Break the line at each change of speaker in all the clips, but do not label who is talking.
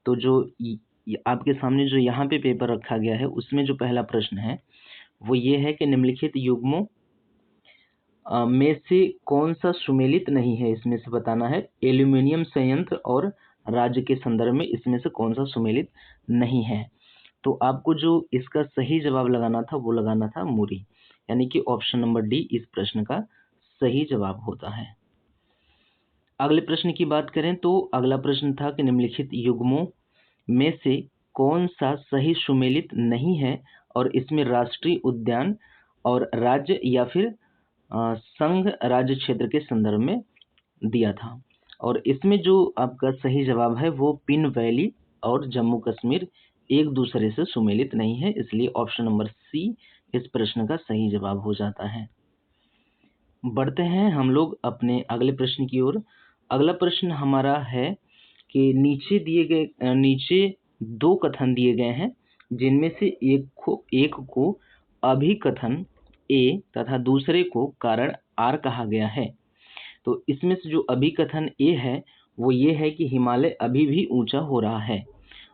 तो जो आपके सामने जो यहाँ पे पेपर रखा गया है उसमें जो पहला प्रश्न है वो ये है कि निम्नलिखित युग्मों में से कौन सा सुमेलित नहीं है, इसमें से बताना है। एल्यूमिनियम संयंत्र और राज्य के संदर्भ में इसमें से कौन सा सुमेलित नहीं है। तो आपको जो इसका सही जवाब लगाना था वो लगाना था मुरी, यानी कि ऑप्शन नंबर डी इस प्रश्न का सही जवाब होता है। अगले प्रश्न की बात करें तो अगला प्रश्न था कि निम्नलिखित युग्मों में से कौन सा सही सुमेलित नहीं है, और इसमें राष्ट्रीय उद्यान और राज्य या फिर संघ राज्य क्षेत्र के संदर्भ में दिया था। और इसमें जो आपका सही जवाब है वो पिन वैली और जम्मू कश्मीर एक दूसरे से सुमेलित नहीं है, इसलिए ऑप्शन नंबर सी इस प्रश्न का सही जवाब हो जाता है। बढ़ते हैं हम लोग अपने अगले प्रश्न की ओर। अगला प्रश्न हमारा है कि नीचे दो कथन दिए गए हैं, जिनमें से एक को अभिकथन ए तथा दूसरे को कारण आर कहा गया है। तो इसमें से जो अभिकथन ए है वो ये है कि हिमालय अभी भी ऊंचा हो रहा है,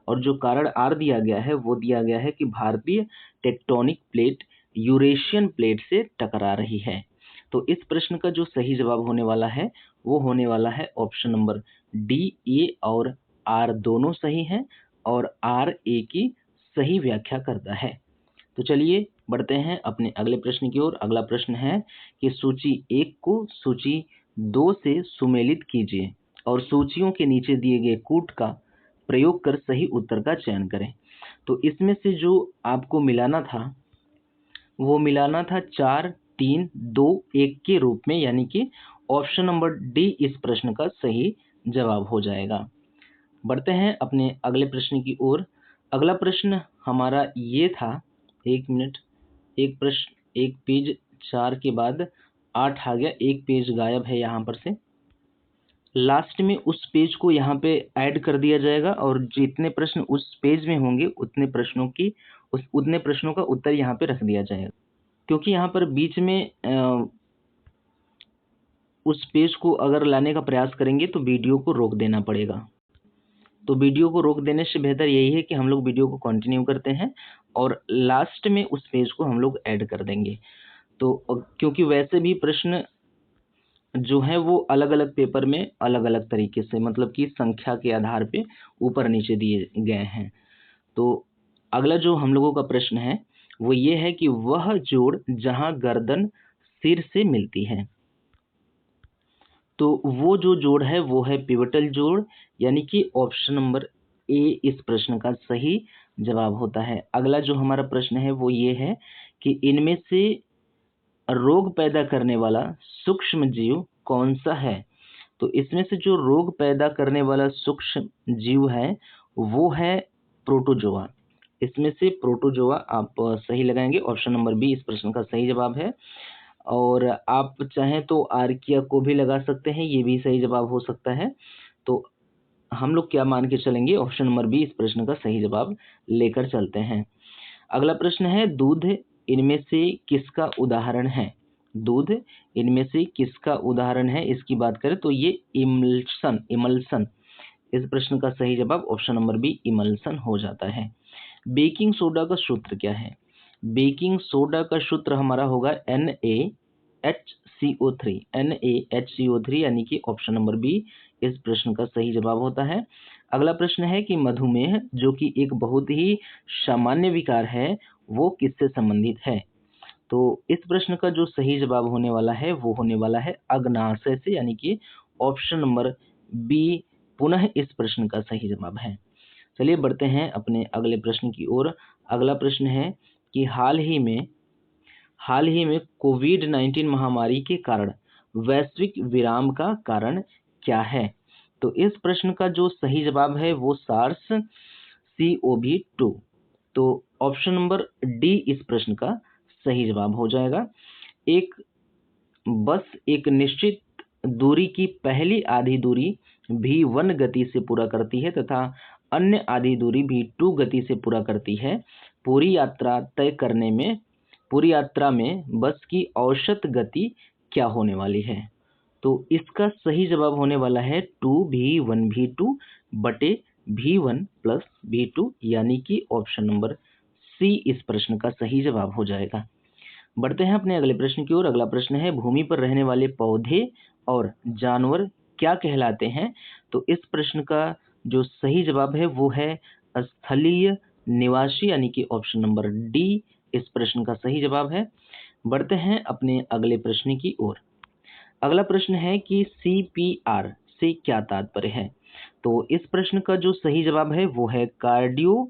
और जो कारण आर दिया गया है वो दिया गया है कि भारतीय टेक्टोनिक प्लेट यूरेशियन प्लेट से टकरा रही है। तो इस प्रश्न का जो सही जवाब होने वाला है वो होने वाला है ऑप्शन नंबर डी। ए और आर दोनों सही हैं और आर ए की सही व्याख्या करता है। तो चलिए बढ़ते हैं अपने अगले प्रश्न की ओर। अगला प्रश्न है कि सूची 1 को सूची 2 से सुमेलित कीजिए और सूचियों के नीचे दिए गए कूट का प्रयोग कर सही उत्तर का चयन करें। तो इसमें से जो आपको मिलाना था वो मिलाना था 4 3 2 1 के रूप में, यानी कि ऑप्शन नंबर डी इस प्रश्न का सही जवाब हो जाएगा। बढ़ते हैं अपने अगले प्रश्न की ओर। अगला प्रश्न हमारा ये था, एक मिनट, एक पेज 4 के बाद 8 आ गया, एक पेज गायब है यहाँ पर से। लास्ट में उस पेज को यहाँ पे ऐड कर दिया जाएगा और जितने प्रश्न उस पेज में होंगे उतने प्रश्नों का उत्तर यहाँ पे रख दिया जाएगा, क्योंकि यहाँ पर बीच में उस पेज को अगर लाने का प्रयास करेंगे तो वीडियो को रोक देना पड़ेगा। तो वीडियो को रोक देने से बेहतर यही है कि हम लोग वीडियो को कंटिन्यू करते हैं और लास्ट में उस पेज को हम लोग ऐड कर देंगे। तो क्योंकि वैसे भी प्रश्न जो है वो अलग अलग पेपर में अलग अलग तरीके से, मतलब कि संख्या के आधार पे ऊपर नीचे दिए गए हैं। तो अगला जो हम लोगों का प्रश्न है वो ये है कि वह जोड़ जहां गर्दन सिर से मिलती है। तो वो जो जोड़ है वो है पिवटल जोड़, यानी कि ऑप्शन नंबर ए इस प्रश्न का सही जवाब होता है। अगला जो हमारा प्रश्न है वो ये है कि इनमें से रोग पैदा करने वाला सूक्ष्म जीव कौन सा है। तो इसमें से जो रोग पैदा करने वाला सूक्ष्म जीव है वो है प्रोटोजोआ। इसमें से प्रोटोजोआ आप सही लगाएंगे, ऑप्शन नंबर बी इस प्रश्न का सही जवाब है। और आप चाहें तो आर्किया को भी लगा सकते हैं, ये भी सही जवाब हो सकता है। तो हम लोग क्या मान के चलेंगे, ऑप्शन नंबर बी इस प्रश्न का सही जवाब लेकर चलते हैं। अगला प्रश्न है दूध इनमें से किसका उदाहरण है। दूध इनमें से किसका उदाहरण है, इसकी बात करें तो ये इमल्सन इस प्रश्न का सही जवाब ऑप्शन नंबर बी इमल्सन हो जाता है। बेकिंग सोडा का सूत्र क्या है। बेकिंग सोडा का सूत्र हमारा होगा NaHCO3 यानी कि ऑप्शन नंबर बी इस प्रश्न का सही जवाब होता है। अगला प्रश्न है कि मधुमेह जो कि एक बहुत ही सामान्य विकार है वो किससे संबंधित है। तो इस प्रश्न का जो सही जवाब होने वाला है वो होने वाला है अग्नाशय से, यानी कि ऑप्शन नंबर बी पुनः इस प्रश्न का सही जवाब है। चलिए बढ़ते हैं अपने अगले प्रश्न की ओर। अगला प्रश्न है कि हाल ही में कोविड-19 महामारी के कारण वैश्विक विराम का कारण क्या है। तो इस प्रश्न का जो सही जवाब है वो सार्स CoV-2। तो ऑप्शन नंबर डी इस प्रश्न का सही जवाब हो जाएगा। एक निश्चित दूरी की पहली आधी दूरी v1 गति से पूरा करती है तथा अन्य आधी दूरी v2 गति से पूरा करती है। पूरी यात्रा में बस की औसत गति क्या होने वाली है। तो इसका सही जवाब होने वाला है 2v1v2 बटे V1 प्लस V2 यानी कि ऑप्शन नंबर सी इस प्रश्न का सही जवाब हो जाएगा। बढ़ते हैं अपने अगले प्रश्न की ओर। अगला प्रश्न है, भूमि पर रहने वाले पौधे और जानवर क्या कहलाते हैं? तो इस प्रश्न का जो सही जवाब है वो है स्थलीय निवासी यानी कि ऑप्शन नंबर डी इस प्रश्न का सही जवाब है। बढ़ते हैं अपने अगले प्रश्न की ओर। अगला प्रश्न है कि CPR से क्या तात्पर्य है? तो इस प्रश्न का जो सही जवाब है वो है कार्डियो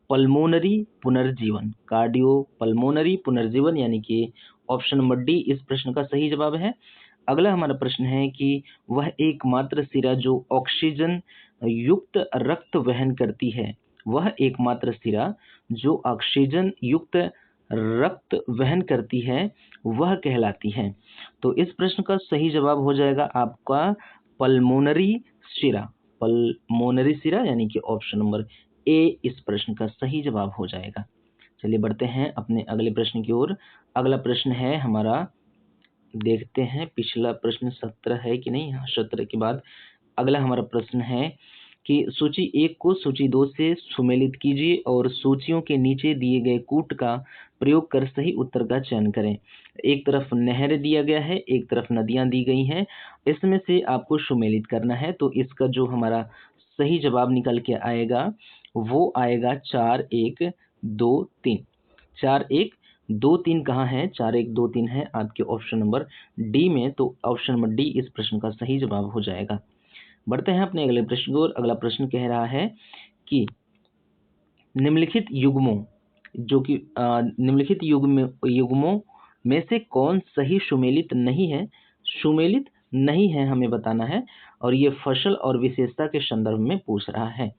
पल्मोनरी पुनर्जीवन। कार्डियो पल्मोनरी पुनर्जीवन यानी कि ऑप्शन नंबर डी इस प्रश्न का सही जवाब है। अगला हमारा प्रश्न है कि वह एकमात्र सिरा जो ऑक्सीजन युक्त रक्त वहन करती है, वह एकमात्र सिरा जो ऑक्सीजन युक्त रक्त वहन करती है वह कहलाती है। तो इस प्रश्न का सही जवाब हो जाएगा आपका पल्मोनरी सिरा। पल्मोनरी सिरा यानी कि ऑप्शन नंबर ए इस प्रश्न का सही जवाब हो जाएगा। चलिए बढ़ते हैं अपने अगले प्रश्न की ओर। अगला प्रश्न है हमारा, देखते हैं पिछला प्रश्न 17 है कि नहीं। हाँ, 17 के बाद अगला हमारा प्रश्न है कि सूची 1 को सूची 2 से सुमेलित कीजिए और सूचियों के नीचे दिए गए कूट का प्रयोग कर सही उत्तर का चयन करें। एक तरफ नहर दिया गया है, एक तरफ नदियां दी गई हैं, इसमें से आपको सुमेलित करना है। तो इसका जो हमारा सही जवाब निकल के आएगा वो आएगा 4 1 2 3। 4 1 2 3 कहाँ है? 4 1 2 3 है आपके ऑप्शन नंबर डी में। तो ऑप्शन नंबर डी इस प्रश्न का सही जवाब हो जाएगा। बढ़ते हैं अपने अगले प्रश्न की ओर। अगला प्रश्न कह रहा है कि निम्नलिखित युग्मों युग्मों में से कौन सही सुमेलित नहीं है? सुमेलित नहीं है हमें बताना है और ये फसल और विशेषता के संदर्भ में पूछ रहा है।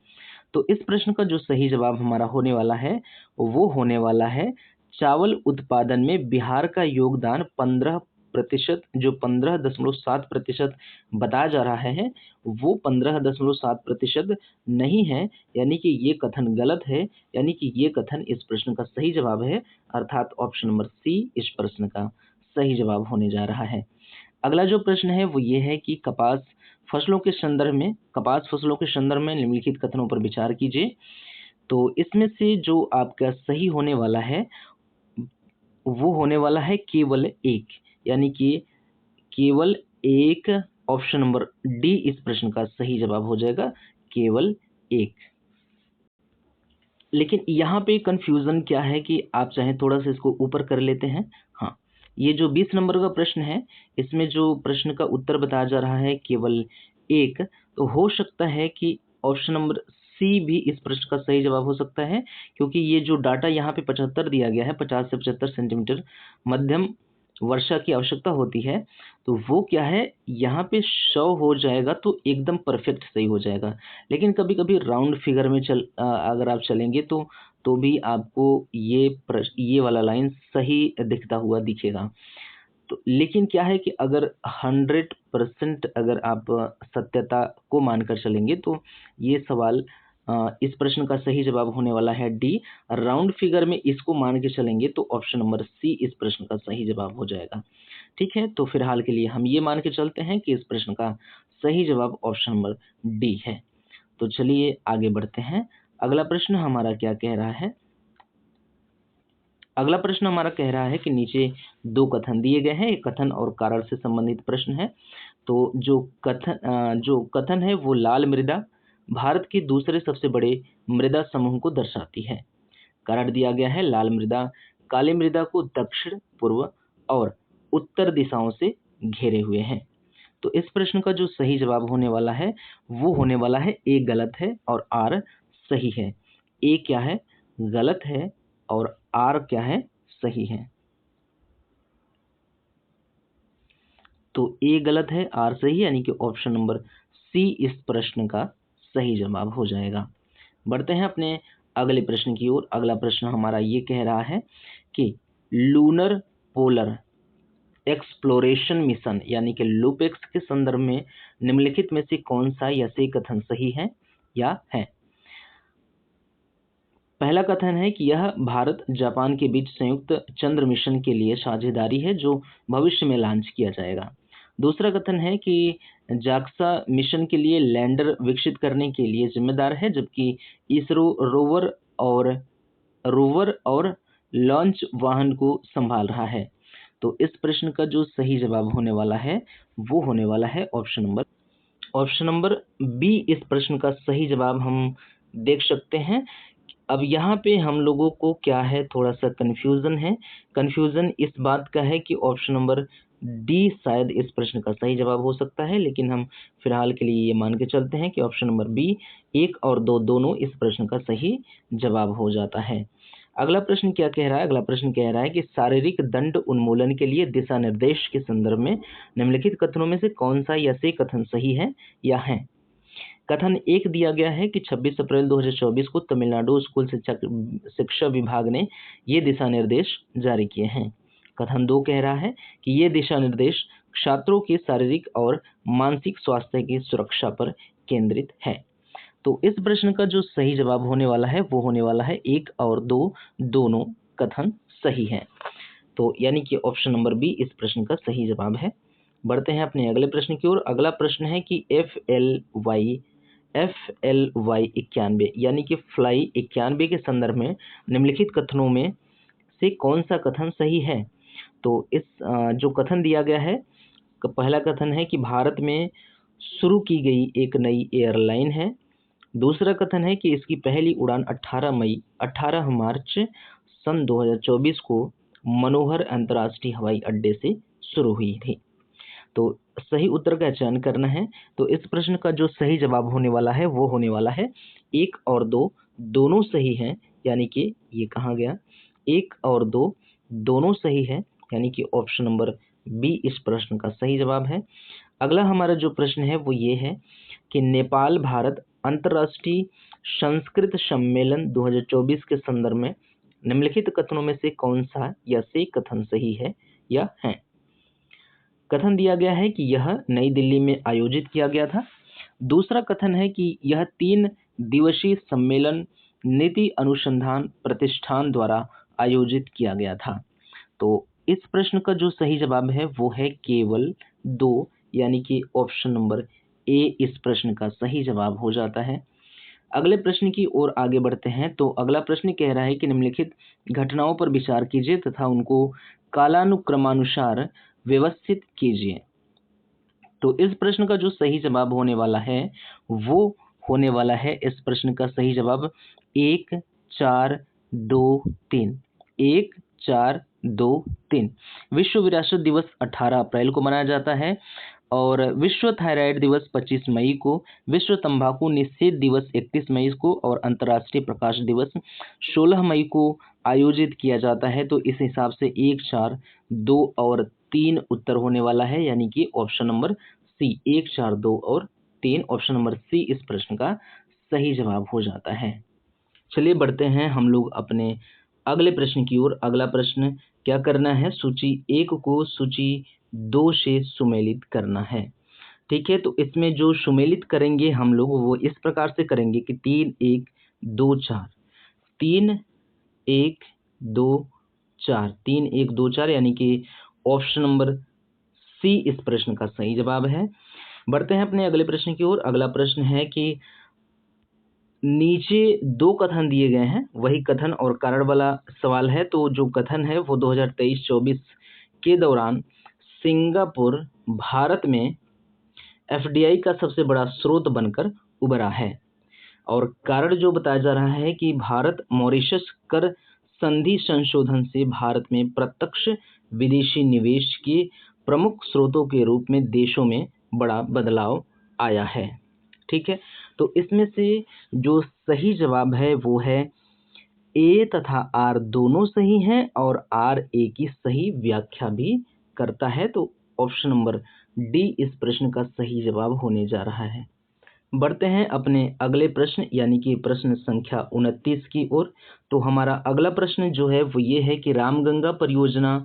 तो इस प्रश्न का जो सही जवाब हमारा होने वाला है वो होने वाला है चावल उत्पादन में बिहार का योगदान 15%, जो 15.7% बताया जा रहा है वो 15.7% नहीं है, यानी कि ये कथन गलत है। यानी कि ये कथन इस प्रश्न का सही जवाब है, अर्थात ऑप्शन नंबर सी इस प्रश्न का सही जवाब होने जा रहा है। अगला जो प्रश्न है वो ये है कि कपास फसलों के संदर्भ में निम्नलिखित कथनों पर विचार कीजिए। तो इसमें से जो आपका सही होने वाला है वो होने वाला है केवल एक, यानी कि केवल एक। ऑप्शन नंबर डी इस प्रश्न का सही जवाब हो जाएगा, केवल एक। लेकिन यहाँ पे कंफ्यूजन क्या है कि आप चाहें थोड़ा सा इसको ऊपर कर लेते हैं। हाँ, ये जो 20 नंबर का प्रश्न है इसमें जो प्रश्न का उत्तर बताया जा रहा है केवल एक, तो हो सकता है कि ऑप्शन नंबर सी भी इस प्रश्न का सही जवाब हो सकता है, क्योंकि ये जो डाटा यहाँ पे 75 दिया गया है, 50 से 75 सेंटीमीटर मध्यम वर्षा की आवश्यकता होती है, तो वो क्या है यहाँ पे 100 हो जाएगा तो एकदम परफेक्ट सही हो जाएगा। लेकिन कभी कभी राउंड फिगर में अगर आप चलेंगे तो भी आपको ये वाला लाइन सही दिखता हुआ दिखेगा। तो लेकिन क्या है कि अगर 100% अगर आप सत्यता को मानकर चलेंगे तो ये सवाल इस प्रश्न का सही जवाब होने वाला है डी। राउंड फिगर में इसको मान के चलेंगे तो ऑप्शन नंबर सी इस प्रश्न का सही जवाब हो जाएगा। ठीक है, तो फिलहाल के लिए हम ये मान के चलते हैं कि इस प्रश्न का सही जवाब ऑप्शन नंबर डी है। तो चलिए आगे बढ़ते हैं। अगला प्रश्न हमारा क्या कह रहा है? अगला प्रश्न हमारा कह रहा है कि नीचे दो कथन दिए गए हैं, एक कथन और कारण से संबंधित प्रश्न है। तो जो कथन है वो लाल मृदा भारत के दूसरे सबसे बड़े मृदा समूह को दर्शाती है। कारण दिया गया है लाल मृदा काली मृदा को दक्षिण पूर्व और उत्तर दिशाओं से घेरे हुए हैं। तो इस प्रश्न का जो सही जवाब होने वाला है वो होने वाला है ए गलत है और आर सही है। ए क्या है? गलत है और आर क्या है? सही है। तो ए गलत है, आर सही है, यानी कि ऑप्शन नंबर सी इस प्रश्न का सही जवाब हो जाएगा। बढ़ते हैं अपने अगले प्रश्न की ओर। अगला प्रश्न हमारा ये कह रहा है कि लूनर पोलर एक्सप्लोरेशन मिशन यानी कि लूपेक्स के संदर्भ में निम्नलिखित में से कौन सा या से कथन सही है या है? पहला कथन है कि यह भारत जापान के बीच संयुक्त चंद्र मिशन के लिए साझेदारी है जो भविष्य में लॉन्च किया जाएगा। दूसरा कथन है कि जाक्सा मिशन के लिए लैंडर विकसित करने के लिए जिम्मेदार है, जबकि इसरो रोवर और लॉन्च वाहन को संभाल रहा है। तो इस प्रश्न का जो सही जवाब होने वाला है वो होने वाला है ऑप्शन नंबर बी। इस प्रश्न का सही जवाब हम देख सकते हैं। अब यहाँ पे हम लोगों को क्या है, थोड़ा सा कन्फ्यूजन है। कन्फ्यूजन इस बात का है कि ऑप्शन नंबर डी शायद इस प्रश्न का सही जवाब हो सकता है, लेकिन हम फिलहाल के लिए ये मान के चलते हैं कि ऑप्शन नंबर बी 1 और 2 दोनों इस प्रश्न का सही जवाब हो जाता है। अगला प्रश्न क्या कह रहा है? अगला प्रश्न कह रहा है कि शारीरिक दंड उन्मूलन के लिए दिशा निर्देश के संदर्भ में निम्नलिखित कथनों में से कौन सा या से कथन सही है या है? कथन 1 दिया गया है कि 26 अप्रैल 2024 को तमिलनाडु स्कूल शिक्षा विभाग ने ये दिशा निर्देश जारी किए हैं। कथन 2 कह रहा है कि ये दिशा निर्देश छात्रों के शारीरिक और मानसिक स्वास्थ्य की सुरक्षा पर केंद्रित है। तो इस प्रश्न का जो सही जवाब होने वाला है वो होने वाला है 1 और 2 दोनों कथन सही है। तो यानी कि ऑप्शन नंबर बी इस प्रश्न का सही जवाब है। बढ़ते हैं अपने अगले प्रश्न की ओर। अगला प्रश्न है कि FLY 91 यानी कि फ्लाई 91 के संदर्भ में निम्नलिखित कथनों में से कौन सा कथन सही है? तो इस जो कथन दिया गया है, पहला कथन है कि भारत में शुरू की गई एक नई एयरलाइन है। दूसरा कथन है कि इसकी पहली उड़ान 18 मार्च सन 2024 को मनोहर अंतर्राष्ट्रीय हवाई अड्डे से शुरू हुई थी। तो सही उत्तर का चयन करना है। तो इस प्रश्न का जो सही जवाब होने वाला है वो होने वाला है 1 और 2 दोनों सही हैं, यानी कि ये कहाँ गया, 1 और 2 दोनों सही है, यानी कि ऑप्शन नंबर बी इस प्रश्न का सही जवाब है। अगला हमारा जो प्रश्न है वो ये है कि नेपाल भारत अंतर्राष्ट्रीय संस्कृत सम्मेलन 2024 के संदर्भ में निम्नलिखित कथनों में से कौन सा या से कथन सही है या है? कथन दिया गया है कि यह नई दिल्ली में आयोजित किया गया था। दूसरा कथन है कि यह 3 दिवसीय सम्मेलन नीति अनुसंधान प्रतिष्ठान द्वारा आयोजित किया गया था। तो इस प्रश्न का जो सही जवाब है वो है केवल 2, यानी कि ऑप्शन नंबर ए इस प्रश्न का सही जवाब हो जाता है। अगले प्रश्न की ओर आगे बढ़ते हैं। तो अगला प्रश्न कह रहा है कि निम्नलिखित घटनाओं पर विचार कीजिए तथा उनको कालानुक्रमानुसार व्यवस्थित कीजिए। तो इस प्रश्न का जो सही जवाब होने वाला है वो होने वाला है, इस प्रश्न का सही जवाब 1 4 2 3 1 4 2 3। विश्व विरासत दिवस 18 अप्रैल को मनाया जाता है और विश्व थायराइड दिवस 25 मई को, विश्व तंबाकू निषेध दिवस 31 मई को और अंतर्राष्ट्रीय प्रकाश दिवस 16 मई को आयोजित किया जाता है। तो इस हिसाब से 1 4 2 और 3 उत्तर होने वाला है, यानी कि ऑप्शन नंबर सी 1 4 2 और 3 ऑप्शन नंबर सी इस प्रश्न का सही जवाब हो जाता है। चलिए बढ़ते हैं हम लोग अपने अगले प्रश्न की ओर। अगला प्रश्न क्या करना है, सूची 1 को सूची 2 से सुमेलित करना है। ठीक है, तो इसमें जो सुमेलित करेंगे हम लोग वो इस प्रकार से करेंगे कि 3 1 2 4 3 1 2 4 3 1 2 4, यानी कि ऑप्शन नंबर सी इस प्रश्न का सही जवाब है। बढ़ते हैं अपने अगले प्रश्न की ओर। अगला प्रश्न है कि नीचे 2 कथन दिए गए हैं, वही कथन और कारण वाला सवाल है। तो जो कथन है वो 2023-24 के दौरान सिंगापुर भारत में एफडीआई का सबसे बड़ा स्रोत बनकर उभरा है, और कारण जो बताया जा रहा है कि भारत मॉरिशस कर संधि संशोधन से भारत में प्रत्यक्ष विदेशी निवेश के प्रमुख स्रोतों के रूप में देशों में बड़ा बदलाव आया है। ठीक है, तो इसमें से जो सही जवाब है वो है ए तथा आर दोनों सही हैं और आर ए की सही व्याख्या भी करता है। तो ऑप्शन नंबर डी इस प्रश्न का सही जवाब होने जा रहा है। बढ़ते हैं अपने अगले प्रश्न यानी कि प्रश्न संख्या 29 की ओर। तो हमारा अगला प्रश्न जो है वो ये है कि रामगंगा परियोजना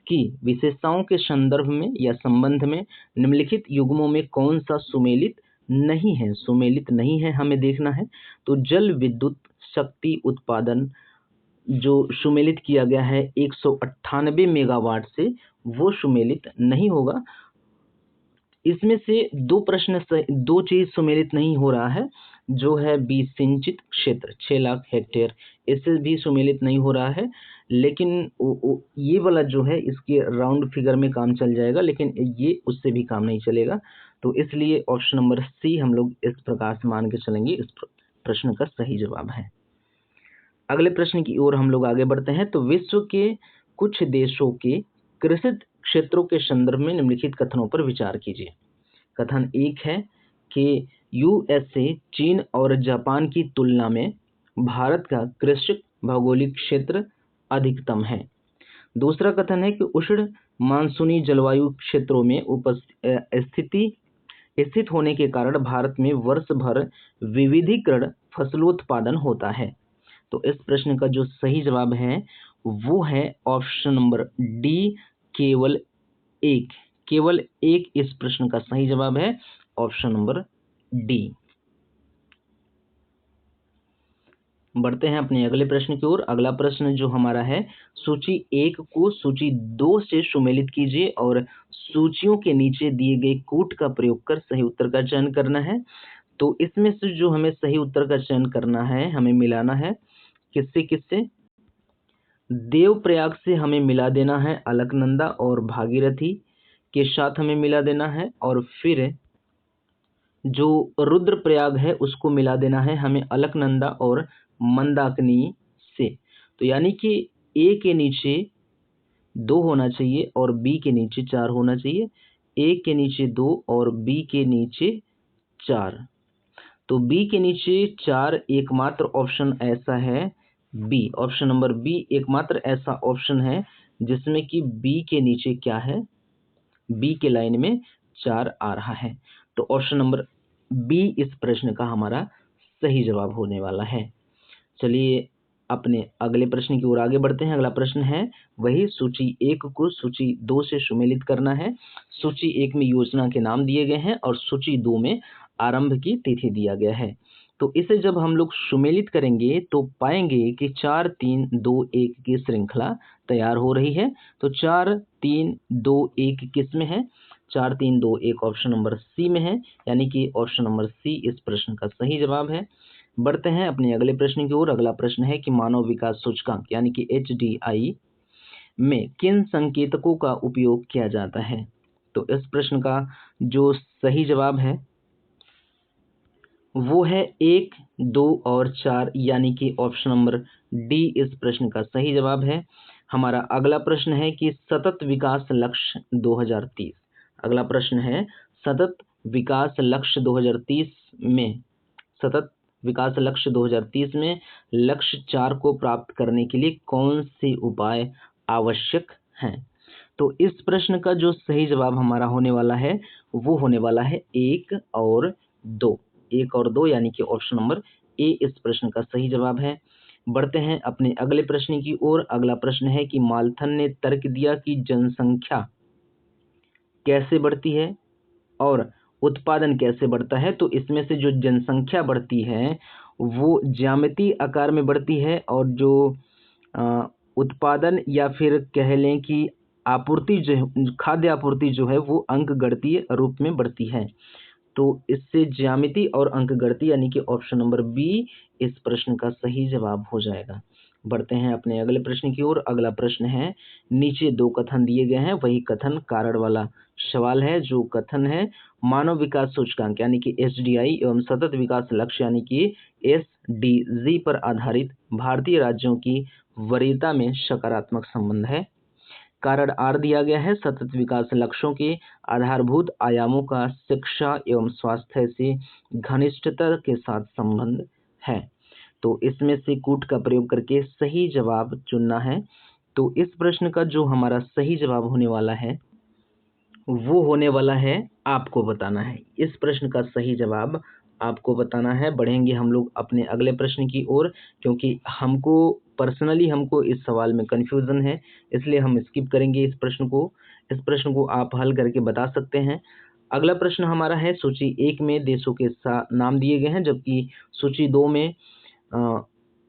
की विशेषताओं के संदर्भ में या संबंध में निम्नलिखित युग्मों में कौन सा सुमेलित नहीं है? सुमेलित नहीं है हमें देखना है। तो जल विद्युत शक्ति उत्पादन जो सुमेलित किया गया है 198 मेगावाट से, वो सुमेलित नहीं होगा। इसमें से दो चीज सुमेलित नहीं हो रहा है, जो है बी सिंचित क्षेत्र 6 लाख हेक्टेयर, इससे भी सुमेलित नहीं हो रहा है। लेकिन ये वाला जो है इसके राउंड फिगर में काम चल जाएगा, लेकिन ये उससे भी काम नहीं चलेगा। तो इसलिए ऑप्शन नंबर सी हम लोग इस प्रकार से मान के चलेंगे, इस प्रश्न का सही जवाब है। अगले प्रश्न की ओर हम लोग आगे बढ़ते हैं। तो विश्व के कुछ देशों के कृषि क्षेत्रों के संदर्भ में निम्नलिखित कथनों पर विचार कीजिए। कथन 1 है कि यूएसए, चीन और जापान की तुलना में भारत का कृषि भौगोलिक क्षेत्र अधिकतम है। दूसरा कथन है कि उष्ण मानसूनी जलवायु क्षेत्रों में स्थित होने के कारण भारत में वर्ष भर विविधीकरण फसलोत्पादन होता है। तो इस प्रश्न का जो सही जवाब है वो है ऑप्शन नंबर डी, केवल एक इस प्रश्न का सही जवाब है ऑप्शन नंबर डी। बढ़ते हैं अपने अगले प्रश्न की ओर। अगला प्रश्न जो हमारा है, सूची 1 को सूची 2 से सुमेलित कीजिए और सूचियों के नीचे दिए गए कूट का प्रयोग कर सही उत्तर का चयन करना है। तो इसमें से जो हमें सही उत्तर का चयन करना है, हमें मिलाना है किससे? देवप्रयाग से हमें मिला देना है अलकनंदा और भागीरथी के साथ हमें मिला देना है, और फिर जो रुद्रप्रयाग है उसको मिला देना है हमें अलकनंदा और मंदाकिनी से। तो यानी कि ए के नीचे 2 होना चाहिए और बी के नीचे 4 होना चाहिए। ए के नीचे 2 और बी के नीचे 4। तो बी के नीचे 4 एकमात्र ऑप्शन ऐसा है, बी ऑप्शन नंबर बी एकमात्र ऐसा ऑप्शन है जिसमें कि बी के नीचे क्या है, बी के लाइन में 4 आ रहा है। तो ऑप्शन नंबर बी इस प्रश्न का हमारा सही जवाब होने वाला है। चलिए अपने अगले प्रश्न की ओर आगे बढ़ते हैं। अगला प्रश्न है वही सूची 1 को सूची 2 से सुमेलित करना है। सूची 1 में योजना के नाम दिए गए हैं और सूची 2 में आरंभ की तिथि दिया गया है। तो इसे जब हम लोग सुमेलित करेंगे तो पाएंगे कि 4 3 2 1 की श्रृंखला तैयार हो रही है। तो 4 3 2 1 किस में है? 4 3 2 1 ऑप्शन नंबर सी में है, यानी कि ऑप्शन नंबर सी इस प्रश्न का सही जवाब है। बढ़ते हैं अपने अगले प्रश्न की ओर। अगला प्रश्न है कि मानव विकास सूचकांक यानी कि HDI में किन संकेतकों का उपयोग किया जाता है? तो इस प्रश्न का जो सही जवाब है वो है 1 2 और 4, यानी कि ऑप्शन नंबर डी इस प्रश्न का सही जवाब है। हमारा अगला प्रश्न है कि सतत विकास लक्ष्य 2030। अगला प्रश्न है सतत विकास लक्ष्य 2030 में सतत विकास लक्ष्य 2030 में लक्ष्य 4 को प्राप्त करने के लिए कौन से उपाय आवश्यक हैं? तो इस प्रश्न का जो सही जवाब हमारा होने वाला है वो होने वाला है 1 और 2, यानी कि ऑप्शन नंबर ए इस प्रश्न का सही जवाब है। बढ़ते हैं अपने अगले प्रश्न की ओर। अगला प्रश्न है कि माल्थन ने तर्क दिया कि जनसंख्या कैसे बढ़ती है और उत्पादन कैसे बढ़ता है। तो इसमें से जो जनसंख्या बढ़ती है वो ज्यामितीय आकार में बढ़ती है, और जो उत्पादन या फिर कह लें कि आपूर्ति जो खाद्य आपूर्ति जो है वो अंकगणितीय रूप में बढ़ती है। तो इससे ज्यामिति और अंकगणितीय यानी कि ऑप्शन नंबर बी इस प्रश्न का सही जवाब हो जाएगा। बढ़ते हैं अपने अगले प्रश्न की ओर। अगला प्रश्न है नीचे 2 कथन दिए गए हैं, वही कथन कारण वाला सवाल है। जो कथन है मानव विकास सूचकांक यानी कि HDI एवं सतत विकास लक्ष्य यानी कि SDG पर आधारित भारतीय राज्यों की वरीयता में सकारात्मक संबंध है। कारण आर दिया गया है सतत विकास लक्ष्यों के आधारभूत आयामों का शिक्षा एवं स्वास्थ्य से घनिष्ठता के साथ संबंध है। तो इसमें से कूट का प्रयोग करके सही जवाब चुनना है। तो इस प्रश्न का जो हमारा सही जवाब होने वाला है वो होने वाला है, आपको बताना है इस प्रश्न का सही जवाब आपको बताना है। बढ़ेंगे हम लोग अपने अगले प्रश्न की ओर, क्योंकि हमको पर्सनली इस सवाल में कंफ्यूजन है, इसलिए हम स्किप करेंगे इस प्रश्न को आप हल करके बता सकते हैं। अगला प्रश्न हमारा है सूची 1 में देशों के नाम दिए गए हैं, जबकि सूची 2 में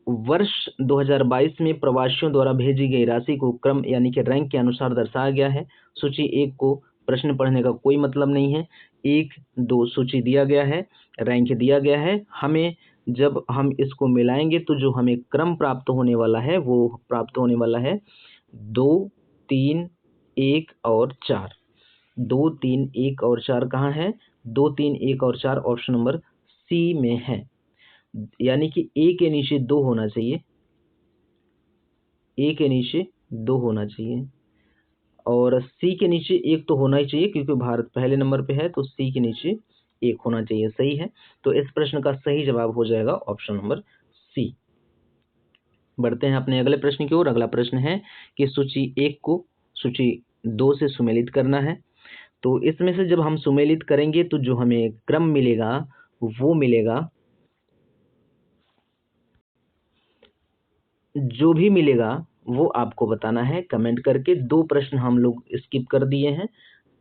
वर्ष 2022 में प्रवासियों द्वारा भेजी गई राशि को क्रम यानी कि रैंक के अनुसार दर्शाया गया है। सूची 1 को प्रश्न पढ़ने का कोई मतलब नहीं है, 1, 2 सूची दिया गया है, रैंक दिया गया है। हमें जब हम इसको मिलाएंगे तो जो हमें क्रम प्राप्त होने वाला है वो प्राप्त होने वाला है 2, 3, 1 और 4। 2, 3, 1 और 4 कहाँ है? 2, 3, 1 और 4 ऑप्शन नंबर सी में है। यानी कि ए के नीचे 2 होना चाहिए, ए के नीचे 2 होना चाहिए और सी के नीचे 1 तो होना ही चाहिए, क्योंकि भारत पहले नंबर पे है, तो सी के नीचे 1 होना चाहिए। सही है, तो इस प्रश्न का सही जवाब हो जाएगा ऑप्शन नंबर सी। बढ़ते हैं अपने अगले प्रश्न की ओर। अगला प्रश्न है कि सूची 1 को सूची 2 से सुमेलित करना है। तो इसमें से जब हम सुमेलित करेंगे तो जो हमें क्रम मिलेगा वो मिलेगा, जो भी मिलेगा वो आपको बताना है कमेंट करके। 2 प्रश्न हम लोग स्किप कर दिए हैं।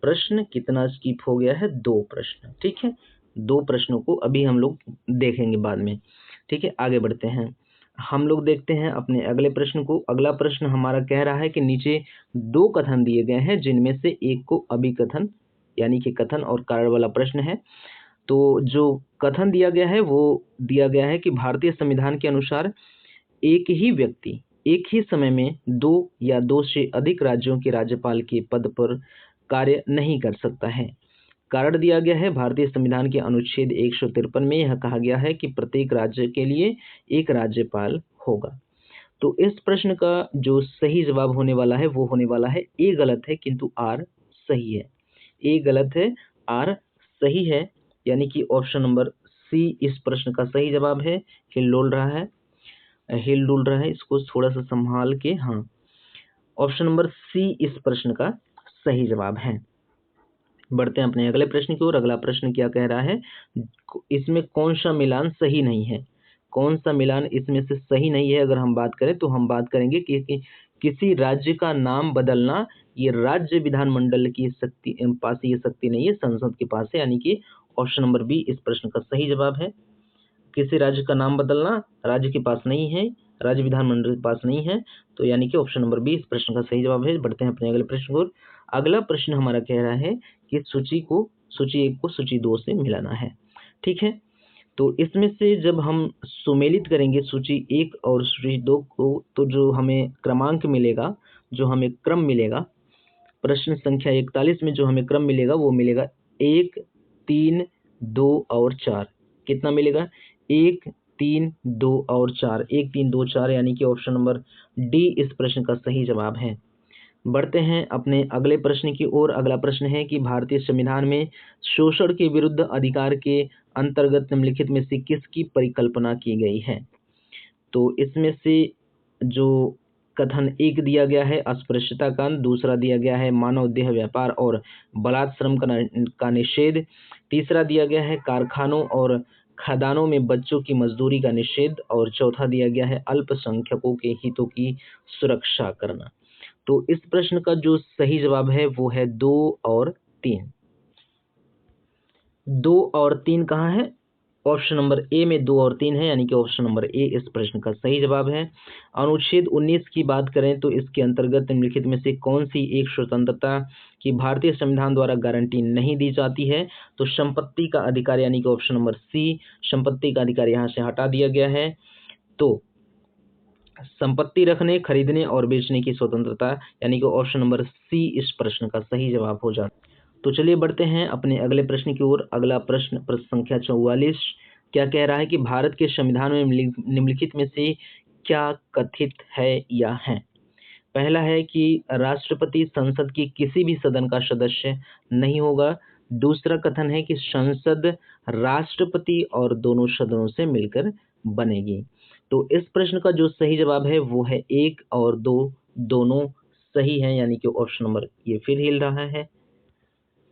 प्रश्न कितना स्किप हो गया है? 2 प्रश्न। ठीक है, 2 प्रश्नों को अभी हम लोग देखेंगे बाद में। ठीक है, आगे बढ़ते हैं। हम लोग देखते हैं अपने अगले प्रश्न को। अगला प्रश्न हमारा कह रहा है कि नीचे 2 कथन दिए गए हैं, जिनमें से एक को अभिकथन यानी कि कथन और कारण वाला प्रश्न है। तो जो कथन दिया गया है वो दिया गया है कि भारतीय संविधान के अनुसार एक ही व्यक्ति एक ही समय में 2 या 2 से अधिक राज्यों के राज्यपाल के पद पर कार्य नहीं कर सकता है। कारण दिया गया है भारतीय संविधान के अनुच्छेद 153 में यह कहा गया है कि प्रत्येक राज्य के लिए एक राज्यपाल होगा। तो इस प्रश्न का जो सही जवाब होने वाला है वो होने वाला है ए गलत है किंतु आर सही है। ए गलत है, आर सही है, यानी कि ऑप्शन नंबर सी इस प्रश्न का सही जवाब है। हिल डोल रहा है, हिल डुल रहा है, इसको थोड़ा सा संभाल के। हाँ, ऑप्शन नंबर सी इस प्रश्न का सही जवाब है। बढ़ते हैं अपने अगले प्रश्न की ओर। अगला प्रश्न क्या कह रहा है? इसमें कौन सा मिलान सही नहीं है? कौन सा मिलान इसमें से सही नहीं है? अगर हम बात करें तो हम बात करेंगे कि किसी राज्य का नाम बदलना ये राज्य विधानमंडल की शक्ति पास ये शक्ति नहीं है, संसद के पास है, यानी कि ऑप्शन नंबर बी इस प्रश्न का सही जवाब है। किसी राज्य का नाम बदलना राज्य के पास नहीं है, राज्य विधानमंडल के पास नहीं है, तो यानी कि ऑप्शन नंबर बी इस प्रश्न का सही जवाब है। बढ़ते हैं अपने अगले प्रश्न को। अगला प्रश्न हमारा कह रहा है कि सूची 1 को सूची 2 से मिलाना है। ठीक है, तो इसमें से जब हम सुमेलित करेंगे सूची 1 और सूची 2 को, तो जो हमें क्रमांक मिलेगा, जो हमें क्रम मिलेगा, प्रश्न संख्या 41 में जो हमें क्रम मिलेगा वो मिलेगा 1, 3, 2 और 4। कितना मिलेगा? 1, 3, 2 और 4। 1, 3, 2, 4 यानी कि ऑप्शन नंबर डी इस प्रश्न का सही जवाब है। बढ़ते हैं अपने अगले प्रश्न की ओर। अगला प्रश्न है कि भारतीय संविधान में शोषण के विरुद्ध अधिकार के अंतर्गत निम्नलिखित में से किसकी परिकल्पना की गई है? तो इसमें से जो कथन 1 दिया गया है अस्पृश्यता का, दूसरा दिया गया है मानव देह व्यापार और बलात् श्रम का निषेध, तीसरा दिया गया है कारखानों और खदानों में बच्चों की मजदूरी का निषेध और चौथा दिया गया है अल्पसंख्यकों के हितों की सुरक्षा करना। तो इस प्रश्न का जो सही जवाब है वो है 2 और 3। 2 और 3 कहाँ है? ऑप्शन नंबर ए में 2 और 3 है, यानी कि ऑप्शन नंबर ए इस प्रश्न का सही जवाब है। अनुच्छेद 19 की बात करें तो इसके अंतर्गत निम्नलिखित में से कौन सी एक स्वतंत्रता की भारतीय संविधान द्वारा गारंटी नहीं दी जाती है? तो संपत्ति का अधिकार, यानी कि ऑप्शन नंबर सी संपत्ति का अधिकार यहाँ से हटा दिया गया है। तो संपत्ति रखने, खरीदने और बेचने की स्वतंत्रता, यानी कि ऑप्शन नंबर सी इस प्रश्न का सही जवाब हो जाता है। तो चलिए बढ़ते हैं अपने अगले प्रश्न की ओर। अगला प्रश्न संख्या 44 क्या कह रहा है कि भारत के संविधान में निम्नलिखित में से क्या कथित है या है? पहला है कि राष्ट्रपति संसद की किसी भी सदन का सदस्य नहीं होगा। दूसरा कथन है कि संसद राष्ट्रपति और दोनों सदनों से मिलकर बनेगी। तो इस प्रश्न का जो सही जवाब है वो है 1 और 2 दोनों सही है, यानी कि ऑप्शन नंबर ये फिर हिल रहा है।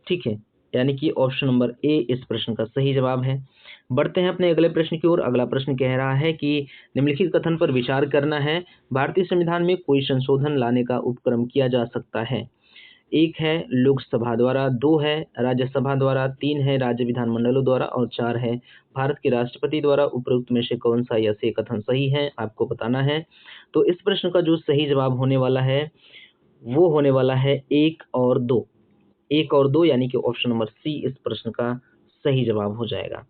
ठीक है, यानी कि ऑप्शन नंबर ए इस प्रश्न का सही जवाब है। बढ़ते हैं अपने अगले प्रश्न की ओर। अगला प्रश्न कह रहा है कि निम्नलिखित कथन पर विचार करना है। भारतीय संविधान में कोई संशोधन लाने का उपक्रम किया जा सकता है। 1 है लोकसभा द्वारा, 2 है राज्यसभा द्वारा, 3 है राज्य विधानमंडलों द्वारा और 4 है भारत के राष्ट्रपति द्वारा। उपरोक्त में से कौन सा या से कथन सही है आपको बताना है। तो इस प्रश्न का जो सही जवाब होने वाला है वो होने वाला है 1 और 2। 1 और 2 यानी कि ऑप्शन नंबर सी इस प्रश्न का सही जवाब हो जाएगा।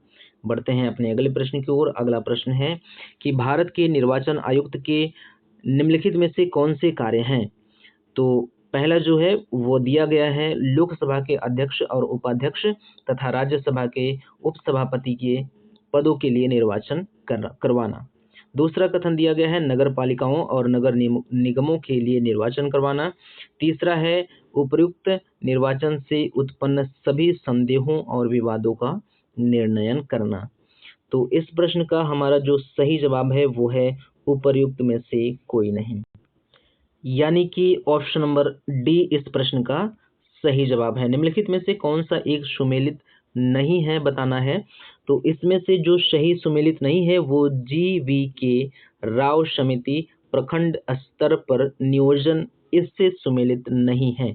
बढ़ते हैं अपने अगले प्रश्न की ओर। अगला प्रश्न है कि भारत के निर्वाचन आयुक्त के निम्नलिखित में से कौन से कार्य हैं? तो पहला जो है वो दिया गया है लोकसभा के अध्यक्ष और उपाध्यक्ष तथा राज्यसभा के उपसभापति के पदों के लिए निर्वाचन करवाना। दूसरा कथन दिया गया है नगर पालिकाओं और नगर निगमों के लिए निर्वाचन करवाना। तीसरा है उपर्युक्त निर्वाचन से उत्पन्न सभी संदेहों और विवादों का निर्णयन करना। तो इस प्रश्न का हमारा जो सही जवाब है वो है उपर्युक्त में से कोई नहीं, यानी कि ऑप्शन नंबर डी इस प्रश्न का सही जवाब है। निम्नलिखित में से कौन सा एक सुमेलित नहीं है बताना है। तो इसमें से जो सही सुमेलित नहीं है वो GV राव समिति प्रखंड स्तर पर नियोजन, इससे सुमेलित नहीं है।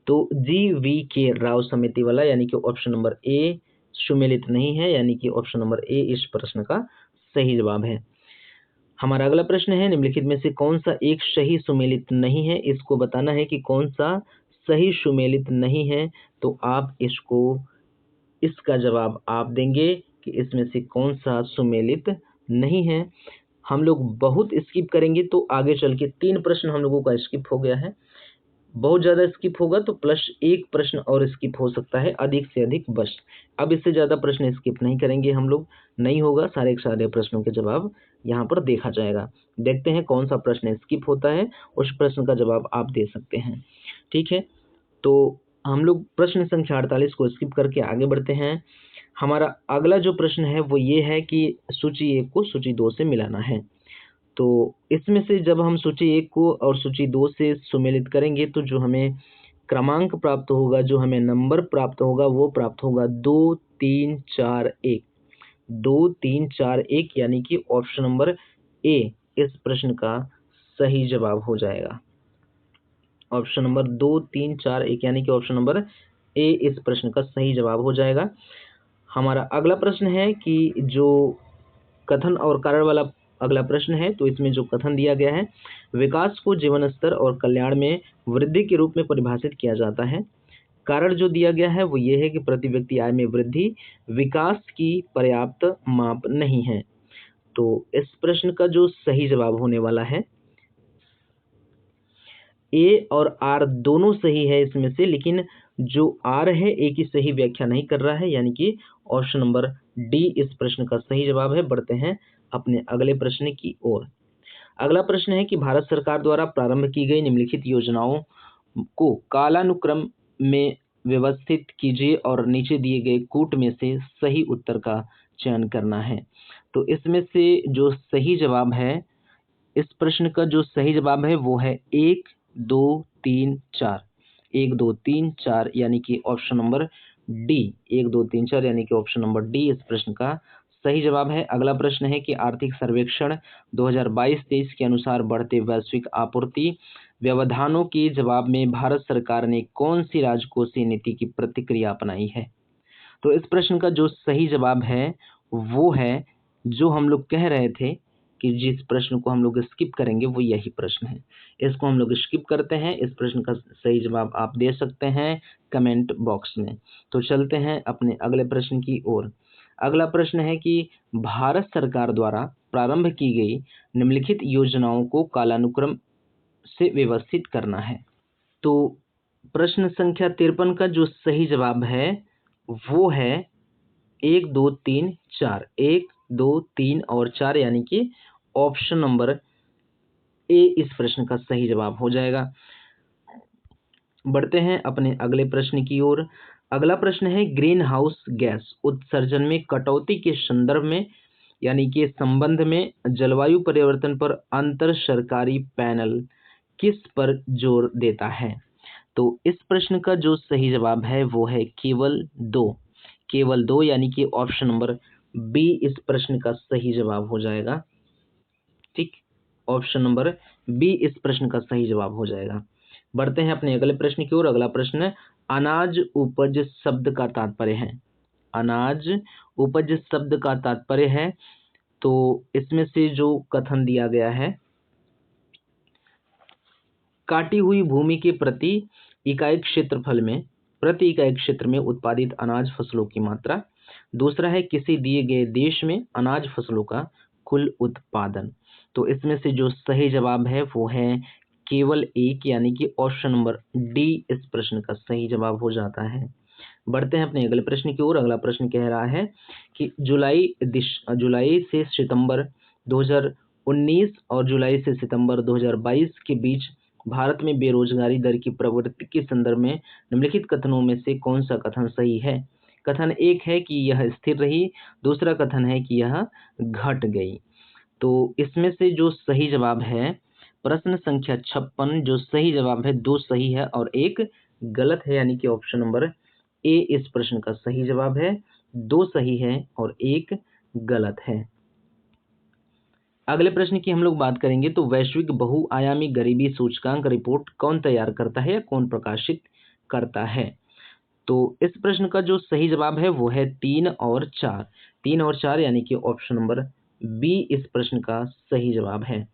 तो GV राव समिति वाला यानी कि ऑप्शन नंबर ए सुमेलित नहीं है, यानी कि ऑप्शन नंबर ए इस प्रश्न का सही जवाब है। हमारा अगला प्रश्न है निम्नलिखित में से कौन सा एक सही सुमेलित नहीं है, इसको बताना है कि कौन सा सही सुमेलित नहीं है। तो आप इसका जवाब आप देंगे कि इसमें से कौन सा सुमेलित नहीं है। हम लोग बहुत स्किप करेंगे तो आगे चल के 3 प्रश्न हम लोगों का स्किप हो गया है। बहुत ज़्यादा स्किप होगा तो प्लस 1 प्रश्न और स्किप हो सकता है, अधिक से अधिक बस। अब इससे ज़्यादा प्रश्न स्किप नहीं करेंगे हम लोग, नहीं होगा, सारे के सारे प्रश्नों के जवाब यहाँ पर देखा जाएगा। देखते हैं कौन सा प्रश्न स्किप होता है, उस प्रश्न का जवाब आप दे सकते हैं। ठीक है, तो हम लोग प्रश्न संख्या 48 को स्किप करके आगे बढ़ते हैं। हमारा अगला जो प्रश्न है वो ये है कि सूची 1 को सूची 2 से मिलाना है। तो इसमें से जब हम सूची 1 को और सूची 2 से सुमेलित करेंगे तो जो हमें क्रमांक प्राप्त होगा, जो हमें नंबर प्राप्त होगा वो प्राप्त होगा 2 3 4 1। 2 3 4 1 यानी कि ऑप्शन नंबर ए इस प्रश्न का सही जवाब हो जाएगा। ऑप्शन नंबर 2 3 4 1 यानी कि ऑप्शन नंबर ए इस प्रश्न का सही जवाब हो जाएगा। हमारा अगला प्रश्न है कि जो कथन और कारण वाला अगला प्रश्न है, तो इसमें जो कथन दिया गया है विकास को जीवन स्तर और कल्याण में वृद्धि के रूप में परिभाषित किया जाता है। कारण जो दिया गया है वो ये है कि प्रति व्यक्ति आय में वृद्धि विकास की पर्याप्त माप नहीं है। तो इस प्रश्न का जो सही जवाब होने वाला है ए और आर दोनों सही है इसमें से, लेकिन जो आर है ए की सही व्याख्या नहीं कर रहा है, यानी कि ऑप्शन नंबर डी इस प्रश्न का सही जवाब है। बढ़ते हैं अपने अगले प्रश्न की ओर। अगला प्रश्न है कि भारत सरकार द्वारा प्रारंभ की गई निम्नलिखित योजनाओं को कालानुक्रम में व्यवस्थित कीजिए और नीचे दिए गए कूट में से सही उत्तर का चयन करना है। तो इसमें से जो सही जवाब है, इस प्रश्न का जो सही जवाब है वो है 1 2 3 4। 1 2 3 4 यानी कि ऑप्शन नंबर डी। 1 2 3 4 यानी कि ऑप्शन नंबर डी इस प्रश्न का सही जवाब है। अगला प्रश्न है कि आर्थिक सर्वेक्षण 2022-23 के अनुसार बढ़ते वैश्विक आपूर्ति व्यवधानों के जवाब में भारत सरकार ने कौन सी राजकोषीय नीति की प्रतिक्रिया अपनाई है। तो इस प्रश्न का जो सही जवाब है वो है, जो हम लोग कह रहे थे कि जिस प्रश्न को हम लोग स्किप करेंगे वो यही प्रश्न है, इसको हम लोग स्किप करते हैं। इस प्रश्न का सही जवाब आप दे सकते हैं कमेंट बॉक्स में। तो चलते हैं अपने अगले प्रश्न की ओर। अगला प्रश्न है कि भारत सरकार द्वारा प्रारंभ की गई निम्नलिखित योजनाओं को कालानुक्रम से व्यवस्थित करना है। तो प्रश्न संख्या 53 का जो सही जवाब है वो है 1 2 3 4। 1 2 3 और 4 यानी कि ऑप्शन नंबर ए इस प्रश्न का सही जवाब हो जाएगा। बढ़ते हैं अपने अगले प्रश्न की ओर। अगला प्रश्न है ग्रीन हाउस गैस उत्सर्जन में कटौती के संदर्भ में यानी कि संबंध में जलवायु परिवर्तन पर अंतर सरकारी पैनल किस पर जोर देता है। तो इस प्रश्न का जो सही जवाब है वो है केवल 2। केवल 2 यानी कि ऑप्शन नंबर बी इस प्रश्न का सही जवाब हो जाएगा। ठीक, ऑप्शन नंबर बी इस प्रश्न का सही जवाब हो जाएगा। बढ़ते हैं अपने अगले प्रश्न की ओर। अगला प्रश्न अनाज उपज शब्द का तात्पर्य है। अनाज उपज शब्द का तात्पर्य है, तो इसमें से जो कथन दिया गया है काटी हुई भूमि के प्रति इकाई क्षेत्रफल में प्रति इकाई क्षेत्र में उत्पादित अनाज फसलों की मात्रा। दूसरा है किसी दिए गए देश में अनाज फसलों का कुल उत्पादन। तो इसमें से जो सही जवाब है वो है केवल एक, यानी कि ऑप्शन नंबर डी इस प्रश्न का सही जवाब हो जाता है। बढ़ते हैं अपने अगले प्रश्न की ओर। अगला प्रश्न कह रहा है कि जुलाई से सितंबर 2019 और जुलाई से सितंबर 2022 के बीच भारत में बेरोजगारी दर की प्रवृत्ति के संदर्भ में निम्नलिखित कथनों में से कौन सा कथन सही है। कथन एक है कि यह स्थिर रही, दूसरा कथन है कि यह घट गई। तो इसमें से जो सही जवाब है प्रश्न संख्या 56, जो सही जवाब है 2 सही है और 1 गलत है, यानी कि ऑप्शन नंबर ए इस प्रश्न का सही जवाब है। 2 सही है और 1 गलत है। अगले प्रश्न की हम लोग बात करेंगे तो वैश्विक बहुआयामी गरीबी सूचकांक रिपोर्ट कौन तैयार करता है या कौन प्रकाशित करता है। तो इस प्रश्न का जो सही जवाब है वो है 3 और 4। 3 और 4 यानी कि ऑप्शन नंबर बी इस प्रश्न का सही जवाब है।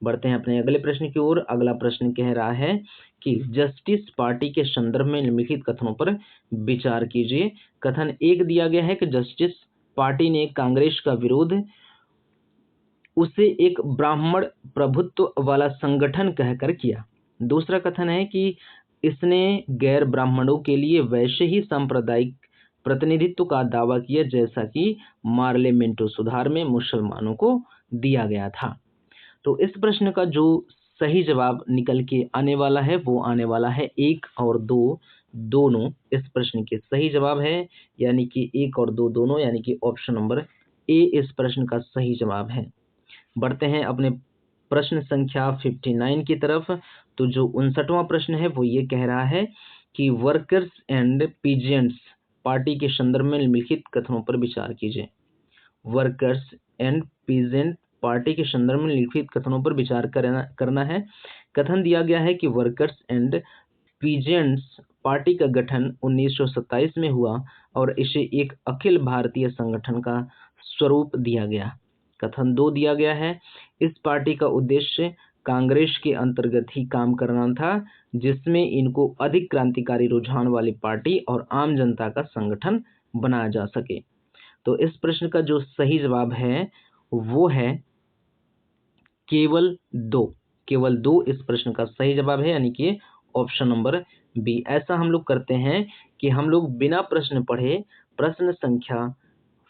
बढ़ते हैं अपने अगले प्रश्न की ओर। अगला प्रश्न कह रहा है कि जस्टिस पार्टी के संदर्भ में निम्नलिखित कथनों पर विचार कीजिए। कथन एक दिया गया है कि जस्टिस पार्टी ने कांग्रेस का विरोध उसे एक ब्राह्मण प्रभुत्व वाला संगठन कहकर किया। दूसरा कथन है कि इसने गैर ब्राह्मणों के लिए वैसे ही सांप्रदायिक प्रतिनिधित्व का दावा किया जैसा कि पार्लियामेंटो सुधार में मुसलमानों को दिया गया था। तो इस प्रश्न का जो सही जवाब निकल के आने वाला है वो आने वाला है 1 और 2 दोनों इस प्रश्न के सही जवाब है, यानी कि 1 और 2 दोनों, यानी कि ऑप्शन नंबर ए इस प्रश्न का सही जवाब है। बढ़ते हैं अपने प्रश्न संख्या 59 की तरफ। तो जो 59वां प्रश्न है वो ये कह रहा है कि वर्कर्स एंड पीजेंट्स पार्टी के संदर्भ में निम्नलिखित कथनों पर विचार कीजिए। वर्कर्स एंड पीजेंट पार्टी के संदर्भ में लिखित कथनों पर विचार करना है। कथन दिया गया है कि वर्कर्स एंड पीजेंट्स पार्टी का गठन 1927 में हुआ और इसे एक अखिल भारतीय संगठन का स्वरूप दिया गया। कथन 2 दिया गया है इस पार्टी का उद्देश्य कांग्रेस के अंतर्गत ही काम करना था, जिसमें इनको अधिक क्रांतिकारी रुझान वाली पार्टी और आम जनता का संगठन बनाया जा सके। तो इस प्रश्न का जो सही जवाब है वो है केवल 2। केवल 2 इस प्रश्न का सही जवाब है, यानी कि ऑप्शन नंबर बी। ऐसा हम लोग करते हैं कि हम लोग बिना प्रश्न पढ़े प्रश्न संख्या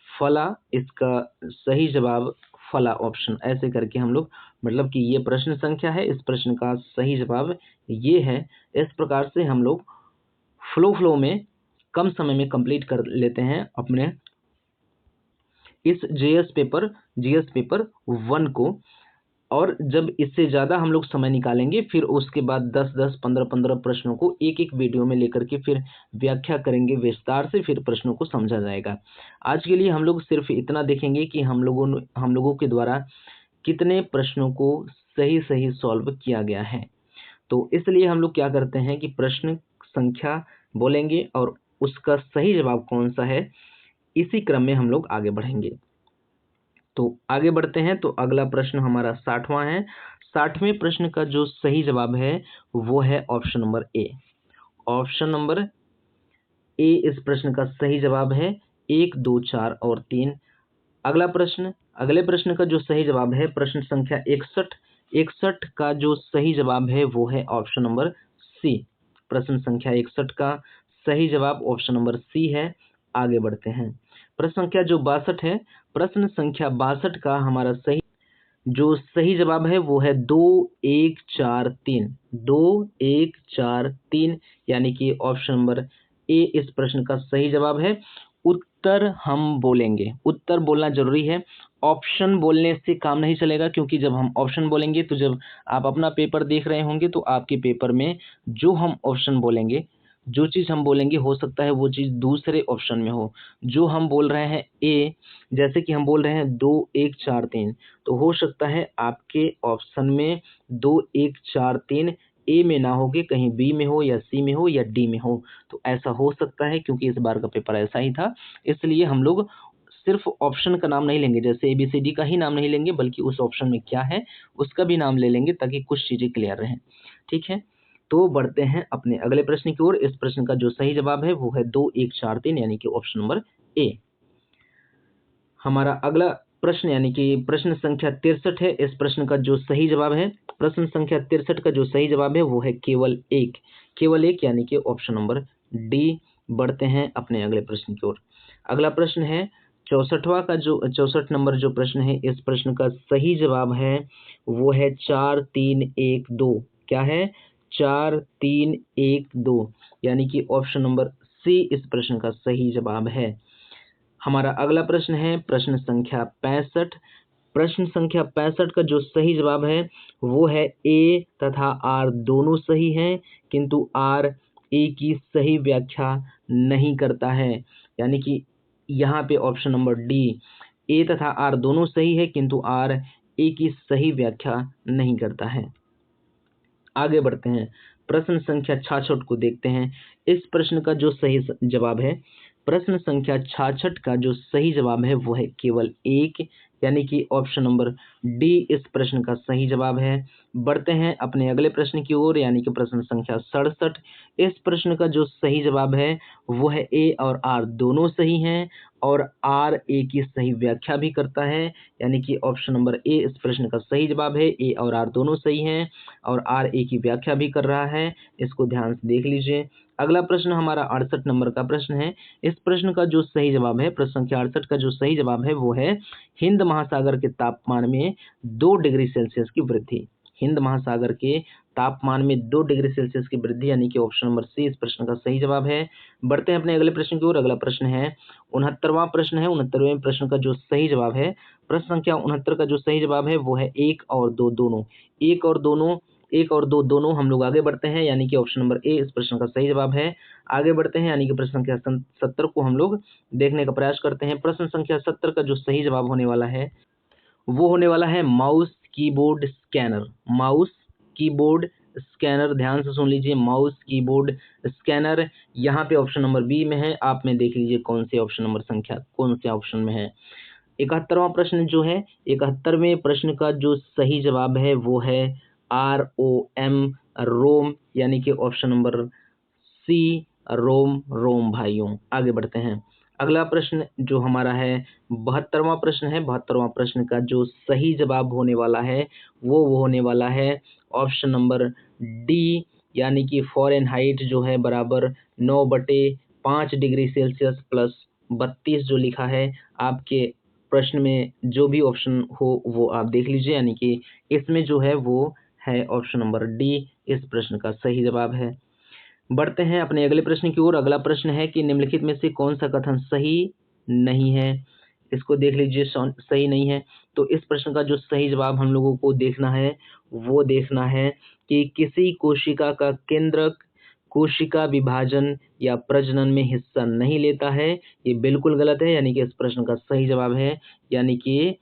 फला इसका सही जवाब फला ऑप्शन ऐसे करके हम लोग, मतलब कि ये प्रश्न संख्या है, इस प्रश्न का सही जवाब ये है। इस प्रकार से हम लोग फ्लो में कम समय में कंप्लीट कर लेते हैं अपने इस जीएस पेपर 1 को। और जब इससे ज़्यादा हम लोग समय निकालेंगे फिर उसके बाद 10-10, 15-15 प्रश्नों को एक वीडियो में लेकर के फिर व्याख्या करेंगे विस्तार से, फिर प्रश्नों को समझा जाएगा। आज के लिए हम लोग सिर्फ इतना देखेंगे कि हम लोगों के द्वारा कितने प्रश्नों को सही सॉल्व किया गया है। तो इसलिए हम लोग क्या करते हैं कि प्रश्न संख्या बोलेंगे और उसका सही जवाब कौन सा है, इसी क्रम में हम लोग आगे बढ़ेंगे। तो आगे बढ़ते हैं। तो अगला प्रश्न हमारा 60वां है। 60वें प्रश्न का जो सही जवाब है वो है option number A. Option number A इस प्रश्न का सही जवाब है। 1, 2, 4 और 3। अगले प्रश्न का जो सही जवाब है प्रश्न संख्या 61। 61 का जो सही जवाब है वो है ऑप्शन नंबर सी। प्रश्न संख्या 61 का सही जवाब ऑप्शन नंबर सी है। आगे बढ़ते हैं। प्रश्न संख्या जो 62 है, प्रश्न संख्या 62 का हमारा सही जवाब है वो है 2, 1, 4, 3। 2, 1, 4, 3, यानी कि ऑप्शन नंबर ए इस प्रश्न का सही जवाब है। उत्तर हम बोलेंगे, उत्तर बोलना जरूरी है। ऑप्शन बोलने से काम नहीं चलेगा, क्योंकि जब हम ऑप्शन बोलेंगे तो जब आप अपना पेपर देख रहे होंगे तो आपके पेपर में जो हम ऑप्शन बोलेंगे, जो चीज़ हम बोलेंगे हो सकता है वो चीज़ दूसरे ऑप्शन में हो। जो हम बोल रहे हैं ए, जैसे कि हम बोल रहे हैं 2, 1, 4, 3, तो हो सकता है आपके ऑप्शन में 2, 1, 4, 3 ए में ना हो के कहीं बी में हो या सी में हो या डी में हो। तो ऐसा हो सकता है क्योंकि इस बार का पेपर ऐसा ही था, इसलिए हम लोग सिर्फ ऑप्शन का नाम नहीं लेंगे, जैसे ABCD का ही नाम नहीं लेंगे, बल्कि उस ऑप्शन में क्या है उसका भी नाम ले लेंगे ताकि कुछ चीज़ें क्लियर रहें। ठीक है, तो बढ़ते हैं अपने अगले प्रश्न की ओर। इस प्रश्न का जो सही जवाब है वो है 2 1 4 3 यानी कि ऑप्शन नंबर ए। हमारा अगला प्रश्न यानी कि प्रश्न संख्या 63 है। इस प्रश्न का जो सही जवाब है, प्रश्न संख्या 63 का जो सही जवाब है वो है केवल एक यानी कि ऑप्शन नंबर डी। बढ़ते हैं अपने अगले प्रश्न की ओर। अगला प्रश्न है 64 नंबर जो प्रश्न है, इस प्रश्न का सही जवाब है वो है 4 3 1 2। क्या है? 4 3 1 2 यानी कि ऑप्शन नंबर सी इस प्रश्न का सही जवाब है। हमारा अगला प्रश्न है प्रश्न संख्या 65। प्रश्न संख्या 65 का जो सही जवाब है वो है ए तथा आर दोनों सही हैं, किंतु आर ए की सही व्याख्या नहीं करता है। यानी कि यहाँ पे ऑप्शन नंबर डी, ए तथा आर दोनों सही है किंतु आर ए की सही व्याख्या नहीं करता है। आगे बढ़ते हैं, प्रश्न संख्या 66 को देखते हैं। इस प्रश्न का जो सही जवाब है, प्रश्न संख्या 66 का जो सही जवाब है वो है केवल एक, यानी कि ऑप्शन नंबर डी इस प्रश्न का सही जवाब है। बढ़ते हैं अपने अगले प्रश्न की ओर, यानी कि प्रश्न संख्या 67। इस प्रश्न का जो सही जवाब है वो है ए और आर दोनों सही हैं और आर ए की सही व्याख्या भी करता है, यानी कि ऑप्शन नंबर ए इस प्रश्न का सही जवाब है। ए और आर दोनों सही हैं और आर ए की व्याख्या भी कर रहा है। इसको ध्यान से देख लीजिए। अगला प्रश्न हमारा 68 नंबर का प्रश्न है। इस प्रश्न का जो सही जवाब है, प्रश्न संख्या 68 का जो सही जवाब है वो है हिंद महासागर के तापमान में 2 डिग्री सेल्सियस की वृद्धि। हिंद महासागर के तापमान में 2 डिग्री सेल्सियस की वृद्धि, यानी कि ऑप्शन नंबर सी इस प्रश्न का सही जवाब है। बढ़ते हैं अपने अगले प्रश्न की ओर। अगला प्रश्न है 69वां प्रश्न है। 69वें प्रश्न का जो सही जवाब है, प्रश्न संख्या 69 का जो सही जवाब है वो है 1 और 2 दोनों। 1 और 2 दोनों हम लोग आगे बढ़ते हैं, यानी कि ऑप्शन नंबर ए इस प्रश्न का सही जवाब है। आगे बढ़ते हैं, यानी कि प्रश्न संख्या 70 को हम लोग देखने का प्रयास करते हैं। प्रश्न संख्या 70 का जो सही जवाब होने वाला है वो होने वाला है mouse keyboard scanner. Mouse keyboard scanner, ध्यान से सुन लीजिए, माउस कीबोर्ड स्कैनर यहाँ पे ऑप्शन नंबर बी में है। आप में देख लीजिए कौन से ऑप्शन नंबर संख्या कौन से ऑप्शन में है। 71वां प्रश्न जो है, 71वें प्रश्न का जो सही जवाब है वो है ROM, रोम, यानी कि ऑप्शन नंबर सी रोम भाइयों। आगे बढ़ते हैं। अगला प्रश्न जो हमारा है 72वां प्रश्न है। 72वां प्रश्न का जो सही जवाब होने वाला है वो होने वाला है ऑप्शन नंबर डी, यानी कि फ़ारेनहाइट जो है बराबर 9/5 डिग्री सेल्सियस प्लस 32 जो लिखा है। आपके प्रश्न में जो भी ऑप्शन हो वो आप देख लीजिए, यानी कि इसमें जो है वो है ऑप्शन नंबर डी इस प्रश्न का सही जवाब है। बढ़ते हैं अपने अगले प्रश्न की ओर। अगला प्रश्न है कि निम्नलिखित में से कौन सा कथन सही नहीं है। इसको देख लीजिए, सही नहीं है। तो इस प्रश्न का जो सही जवाब हम लोगों को देखना है वो देखना है कि किसी कोशिका का केंद्रक कोशिका विभाजन या प्रजनन में हिस्सा नहीं लेता है। ये बिल्कुल गलत है, यानी कि इस प्रश्न का सही जवाब है, यानी कि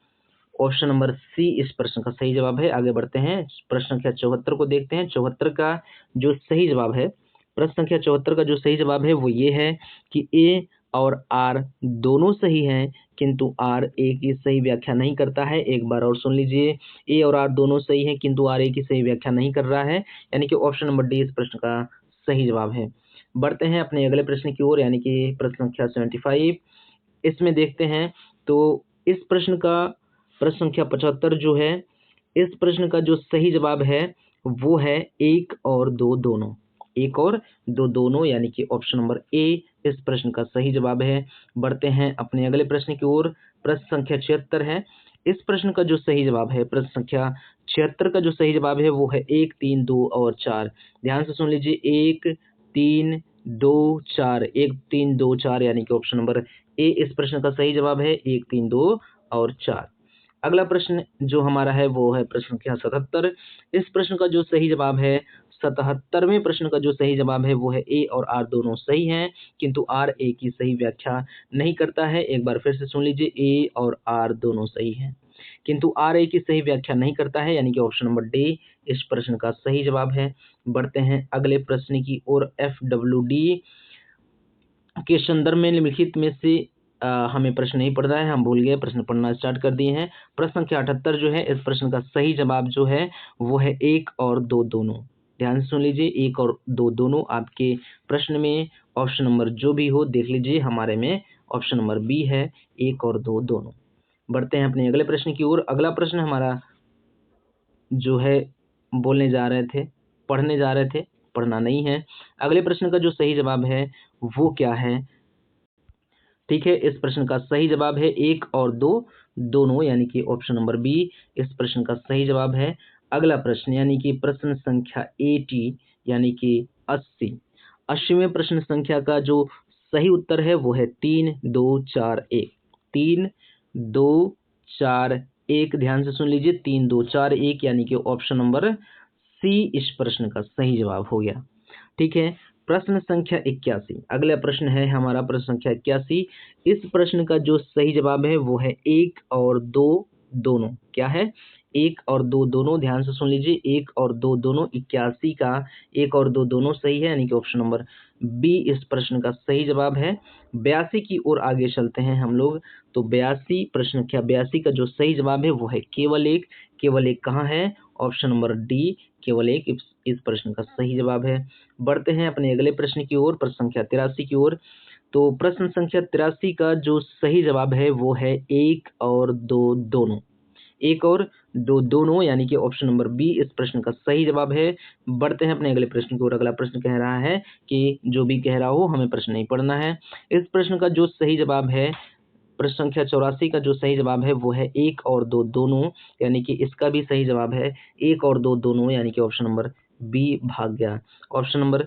ऑप्शन नंबर सी इस प्रश्न का सही जवाब है। आगे बढ़ते हैं, प्रश्न संख्या 74 को देखते हैं। 74 का जो सही जवाब है, प्रश्न संख्या 74 का जो सही जवाब है वो ये है कि ए और आर दोनों सही हैं, किंतु आर ए की सही व्याख्या नहीं करता है। एक बार और सुन लीजिए, ए और आर दोनों सही हैं किंतु आर ए की सही व्याख्या नहीं कर रहा है, यानी कि ऑप्शन नंबर डी इस प्रश्न का सही जवाब है। बढ़ते हैं अपने अगले प्रश्न की ओर, यानी कि प्रश्न संख्या 75। इसमें देखते हैं तो इस प्रश्न का प्रश्न संख्या 75 जो है, इस प्रश्न का जो सही जवाब है वो है 1 और 2 दोनों। 1 और 2 दोनों, यानी कि ऑप्शन नंबर ए इस प्रश्न का सही जवाब है। बढ़ते हैं अपने अगले प्रश्न की ओर। प्रश्न संख्या 76 है। इस प्रश्न का जो सही जवाब है, प्रश्न संख्या 76 का जो सही जवाब है वो है 1 3 2 और 4। ध्यान से सुन लीजिए, 1 3 2 4, 1 3 2 4, यानी कि ऑप्शन नंबर ए इस प्रश्न का सही जवाब है, 1 3 2 और 4। अगला प्रश्न जो हमारा है वो है प्रश्न संख्या 77। इस प्रश्न का जो सही जवाब है, 77वें प्रश्न का जो सही जवाब है वो है ए और आर दोनों सही हैं, किंतु आर ए की सही व्याख्या नहीं करता है। एक बार फिर से सुन लीजिए, ए और आर दोनों सही हैं किंतु आर ए की सही व्याख्या नहीं करता है, यानी कि ऑप्शन नंबर डी इस प्रश्न का सही जवाब है। बढ़ते हैं अगले प्रश्न की ओर। FWD के संदर्भ में निम्नलिखित में से हमें प्रश्न नहीं पढ़ रहा है, हम भूल गए, प्रश्न पढ़ना स्टार्ट कर दिए हैं। प्रश्न संख्या 78 जो है, इस प्रश्न का सही जवाब जो है वो है 1 और 2 दोनों। ध्यान से सुन लीजिए, 1 और 2 दोनों आपके प्रश्न में ऑप्शन नंबर जो भी हो देख लीजिए, हमारे में ऑप्शन नंबर बी है, 1 और 2 दोनों। बढ़ते हैं अपने अगले प्रश्न की ओर। अगला प्रश्न हमारा जो है बोलने जा रहे थे, पढ़ने जा रहे थे, पढ़ना नहीं है। अगले प्रश्न का जो सही जवाब है वो क्या है? ठीक है, इस प्रश्न का सही जवाब है 1 और 2 दोनों, यानी कि ऑप्शन नंबर बी इस प्रश्न का सही जवाब है। अगला प्रश्न यानी कि प्रश्न संख्या 80 यानी कि 80। 80वें प्रश्न संख्या का जो सही उत्तर है वो है 3 2 4 1। 3 2 4 1, ध्यान से सुन लीजिए, 3 2 4 1 यानी कि ऑप्शन नंबर सी इस प्रश्न का सही जवाब हो गया। ठीक है, प्रश्न संख्या 81। अगला प्रश्न है हमारा प्रश्न संख्या 81। इस प्रश्न का जो सही जवाब है वो है 1 और 2 दोनों। क्या है? 1 और 2 दोनों, ध्यान से सुन लीजिए, 1 और 2 दोनों। 81 का 1 और 2 दोनों सही है, यानी कि ऑप्शन नंबर बी इस प्रश्न का सही जवाब है। 82 की ओर आगे चलते हैं हम लोग। तो 82, प्रश्न संख्या 82 का जो सही जवाब है वो है केवल एक। केवल एक कहाँ है? ऑप्शन नंबर डी, केवल एक इस प्रश्न का सही जवाब है। बढ़ते हैं अपने अगले प्रश्न की ओर, प्रश्न संख्या 83 की ओर। तो प्रश्न संख्या 83 का जो सही जवाब है वो है 1 और 2 दोनों। 1 और 2 दोनों, यानी कि ऑप्शन नंबर बी इस प्रश्न का सही जवाब है। बढ़ते हैं अपने अगले प्रश्न की ओर। अगला प्रश्न कह रहा है कि जो भी कह रहा हो हमें प्रश्न नहीं पढ़ना है। इस प्रश्न का जो सही जवाब है, प्रश्न संख्या 84 का जो सही जवाब है वो है 1 और 2 दोनों, यानी कि इसका भी सही जवाब है 1 और 2 दोनों, यानी कि ऑप्शन नंबर बी भाग गया। ऑप्शन नंबर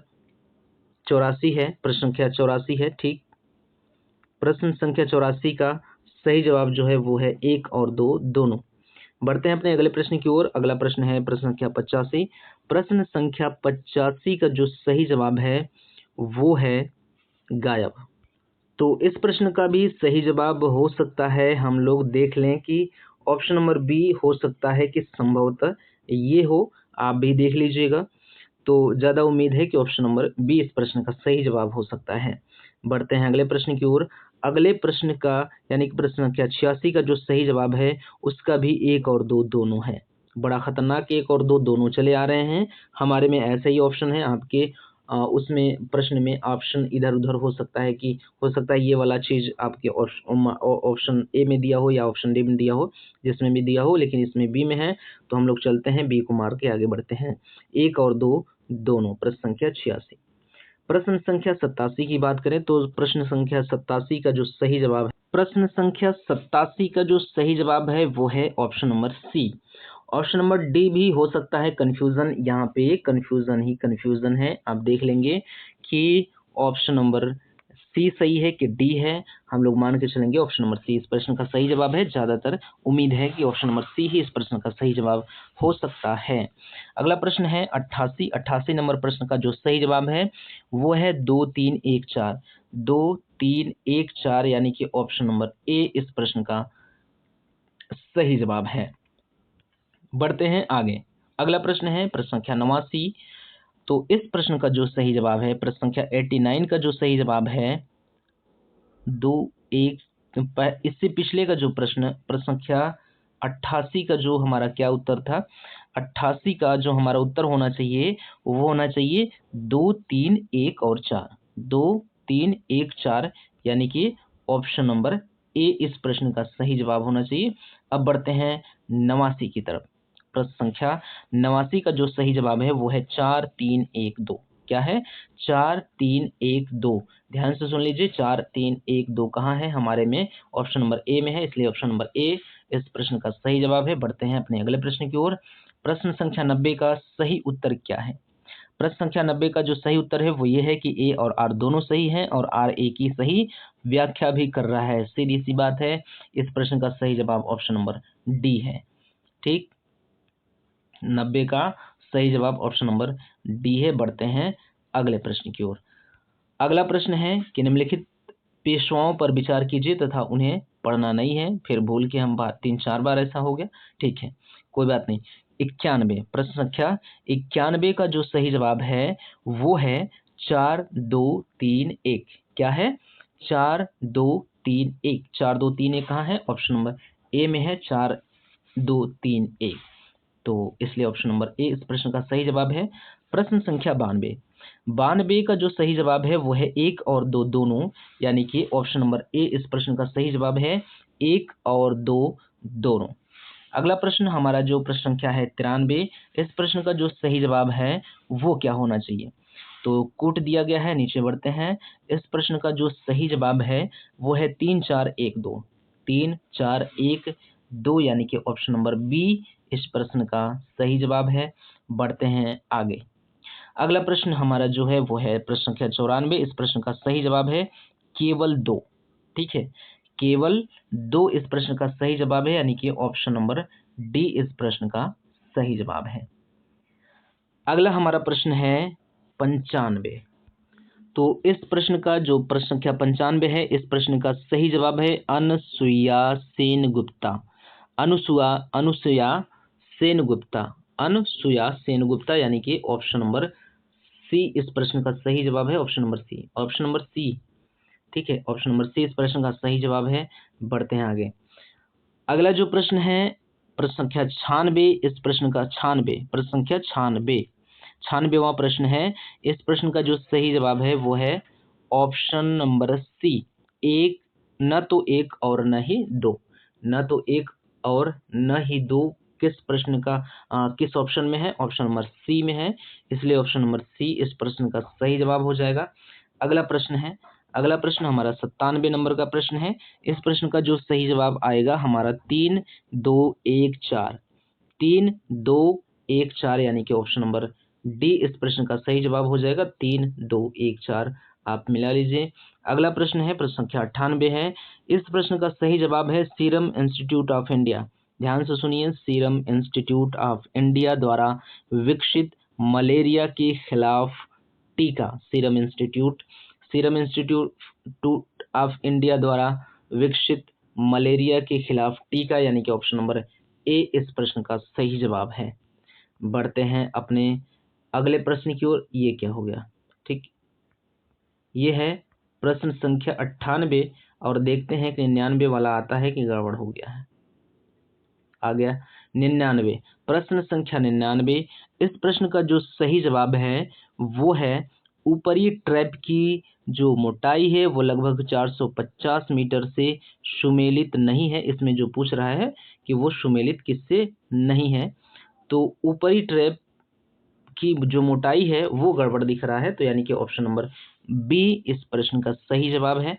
84 है, प्रश्न संख्या 84 है। ठीक, प्रश्न संख्या 84 का सही जवाब जो है वो है 1 और 2 दोनों। बढ़ते हैं अपने अगले प्रश्न की ओर। अगला प्रश्न है प्रश्न संख्या 85। प्रश्न संख्या 85 का जो सही जवाब है वो है गायब। तो इस प्रश्न का भी सही जवाब हो सकता है, हम लोग देख लें कि ऑप्शन नंबर बी हो सकता है कि संभवतः ये हो, आप भी देख लीजिएगा। तो ज़्यादा उम्मीद है कि ऑप्शन नंबर बी इस प्रश्न का सही जवाब हो सकता है। बढ़ते हैं अगले प्रश्न की ओर। अगले प्रश्न का यानी कि प्रश्न संख्या 86 का जो सही जवाब है उसका भी 1 और 2 दोनों है। बड़ा खतरनाक 1 और 2 दोनों चले आ रहे हैं। हमारे में ऐसा ही ऑप्शन है, आपके उसमें प्रश्न में ऑप्शन इधर-उधर हो सकता है कि हो सकता है ये वाला चीज़ आपके ऑप्शन ए में दिया हो या ऑप्शन डी में दिया हो, जिसमें भी दिया हो, लेकिन इसमें बी में है। तो हम लोग चलते हैं बी को मार के आगे बढ़ते हैं। 1 और 2 दोनों, प्रश्न संख्या 86। प्रश्न संख्या 87 की बात करें तो प्रश्न संख्या 87 का जो सही जवाब है, प्रश्न संख्या 87 का जो सही जवाब है वो है option number C. Option number D भी हो सकता है, कंफ्यूजन यहाँ पे कंफ्यूजन ही कंफ्यूजन है। आप देख लेंगे कि ऑप्शन नंबर सी सही है कि डी है। हम लोग मान के चलेंगे ऑप्शन नंबर सी इस प्रश्न का सही जवाब है। ज़्यादातर उम्मीद है कि ऑप्शन नंबर सी ही इस प्रश्न का सही जवाब हो सकता है। अगला प्रश्न है 88 नंबर प्रश्न का जो सही जवाब है वो है 2 3 1 4। 2 3 1 4, यानी कि ऑप्शन नंबर ए इस प्रश्न का सही जवाब है। बढ़ते हैं आगे। अगला प्रश्न है प्रश्न संख्या 89। तो इस प्रश्न का जो सही जवाब है, प्रश्न संख्या 89 का जो सही जवाब है 2 1। इससे पिछले का जो प्रश्न संख्या 88 का जो हमारा क्या उत्तर था, 88 का जो हमारा उत्तर होना चाहिए वो होना चाहिए 2 3 1 और 4। 2 3 1 4, यानी कि ऑप्शन नंबर ए इस प्रश्न का सही जवाब होना चाहिए। अब बढ़ते हैं 89 की तरफ। प्रश्न संख्या 89 का जो सही जवाब है वो है 4 3 1 2। क्या है? 4 3 1 2। ध्यान से सुन लीजिए, 4 3 1 2 कहाँ है? हमारे में ऑप्शन नंबर ए में है, इसलिए ऑप्शन नंबर ए इस प्रश्न का सही जवाब है। बढ़ते हैं अपने अगले प्रश्न की ओर। प्रश्न संख्या 90 का सही उत्तर क्या है? प्रश्न संख्या 90 का जो सही उत्तर है वो ये है कि ए और आर दोनों सही हैं और आर ए की सही व्याख्या भी कर रहा है। सीधी सी बात है, इस प्रश्न का सही जवाब ऑप्शन नंबर डी है। ठीक, 90 का सही जवाब ऑप्शन नंबर डी है। बढ़ते हैं अगले प्रश्न की ओर। अगला प्रश्न है कि निम्नलिखित पेशवाओं पर विचार कीजिए तथा उन्हें पढ़ना नहीं है। फिर भूल के हम 3-4 बार ऐसा हो गया। ठीक है, कोई बात नहीं। 91, प्रश्न संख्या 91 का जो सही जवाब है वो है 4 2 3 1। क्या है? 4 2 3 1। 4 2 3 1 कहाँ है? ऑप्शन नंबर ए में है, 4 2 3 1। तो इसलिए ऑप्शन नंबर ए इस प्रश्न का सही जवाब है। प्रश्न संख्या 92। 92 का जो सही जवाब है वो है 1 और 2 दोनों, यानी कि ऑप्शन नंबर ए इस प्रश्न का सही जवाब है, 1 और 2 दोनों। अगला प्रश्न हमारा जो प्रश्न संख्या है 93, इस प्रश्न का जो सही जवाब है वो क्या होना चाहिए? तो कोट दिया गया है, नीचे बढ़ते हैं। इस प्रश्न का जो सही जवाब है वो है 3 4 1 2, 3 4 1 2, यानी कि ऑप्शन नंबर बी इस प्रश्न का सही जवाब है। बढ़ते हैं आगे। अगला प्रश्न हमारा जो है वो है प्रश्न संख्या 94। इस प्रश्न का सही जवाब है केवल 2। ठीक है, केवल 2 इस प्रश्न का सही जवाब है, यानी कि ऑप्शन नंबर डी इस प्रश्न का सही जवाब है। अगला हमारा प्रश्न है 95। तो इस प्रश्न का जो प्रश्न संख्या 95 है, इस प्रश्न का सही जवाब है अनुसुईया सेनगुप्ता। अनुसुईया सेनगुप्ता, अनुसुईया सेनगुप्ता, यानी कि ऑप्शन नंबर सी इस प्रश्न का सही जवाब है। Option number C, option number C. ठीक है, ऑप्शन नंबर सी इस प्रश्न का सही जवाब है। बढ़ते हैं आगे। अगला जो प्रश्न है प्रश्न संख्या 96। इस प्रश्न का 96, प्रश्न संख्या 96, 96वां प्रश्न है। इस प्रश्न का जो सही जवाब है वो है ऑप्शन नंबर सी, एक, न तो एक और न ही दो। न तो एक और न ही दो किस प्रश्न का किस ऑप्शन में है? ऑप्शन नंबर सी में है, इसलिए ऑप्शन नंबर सी इस प्रश्न का सही जवाब हो जाएगा। अगला प्रश्न है, अगला प्रश्न हमारा 97 नंबर का प्रश्न है। इस प्रश्न का जो सही जवाब आएगा हमारा 3 2 1 4, 3 2 1 4, यानी कि ऑप्शन नंबर डी इस प्रश्न का सही जवाब हो जाएगा। 3 2 1 4 आप मिला लीजिए। अगला प्रश्न है प्रश्न संख्या 98 है। इस प्रश्न का सही जवाब है सीरम इंस्टीट्यूट ऑफ इंडिया। ध्यान से सुनिए, सीरम इंस्टीट्यूट ऑफ इंडिया द्वारा विकसित मलेरिया के खिलाफ टीका। सीरम इंस्टीट्यूट ऑफ इंडिया द्वारा विकसित मलेरिया के खिलाफ टीका, यानी कि ऑप्शन नंबर ए इस प्रश्न का सही जवाब है। बढ़ते हैं अपने अगले प्रश्न की ओर। ये क्या हो गया? ठीक, ये है प्रश्न संख्या 98 और देखते हैं कि 99 वाला आता है कि गड़बड़ हो गया है। आ गया 99, प्रश्न संख्या 99। इस प्रश्न का जो सही जवाब है वो है ऊपरी ट्रैप की जो मोटाई है वो लगभग 450 मीटर से सुमेलित नहीं है। इसमें जो पूछ रहा है कि वो सुमेलित किससे नहीं है, तो ऊपरी ट्रैप की जो मोटाई है वो गड़बड़ दिख रहा है, तो यानी कि ऑप्शन नंबर बी इस प्रश्न का सही जवाब है।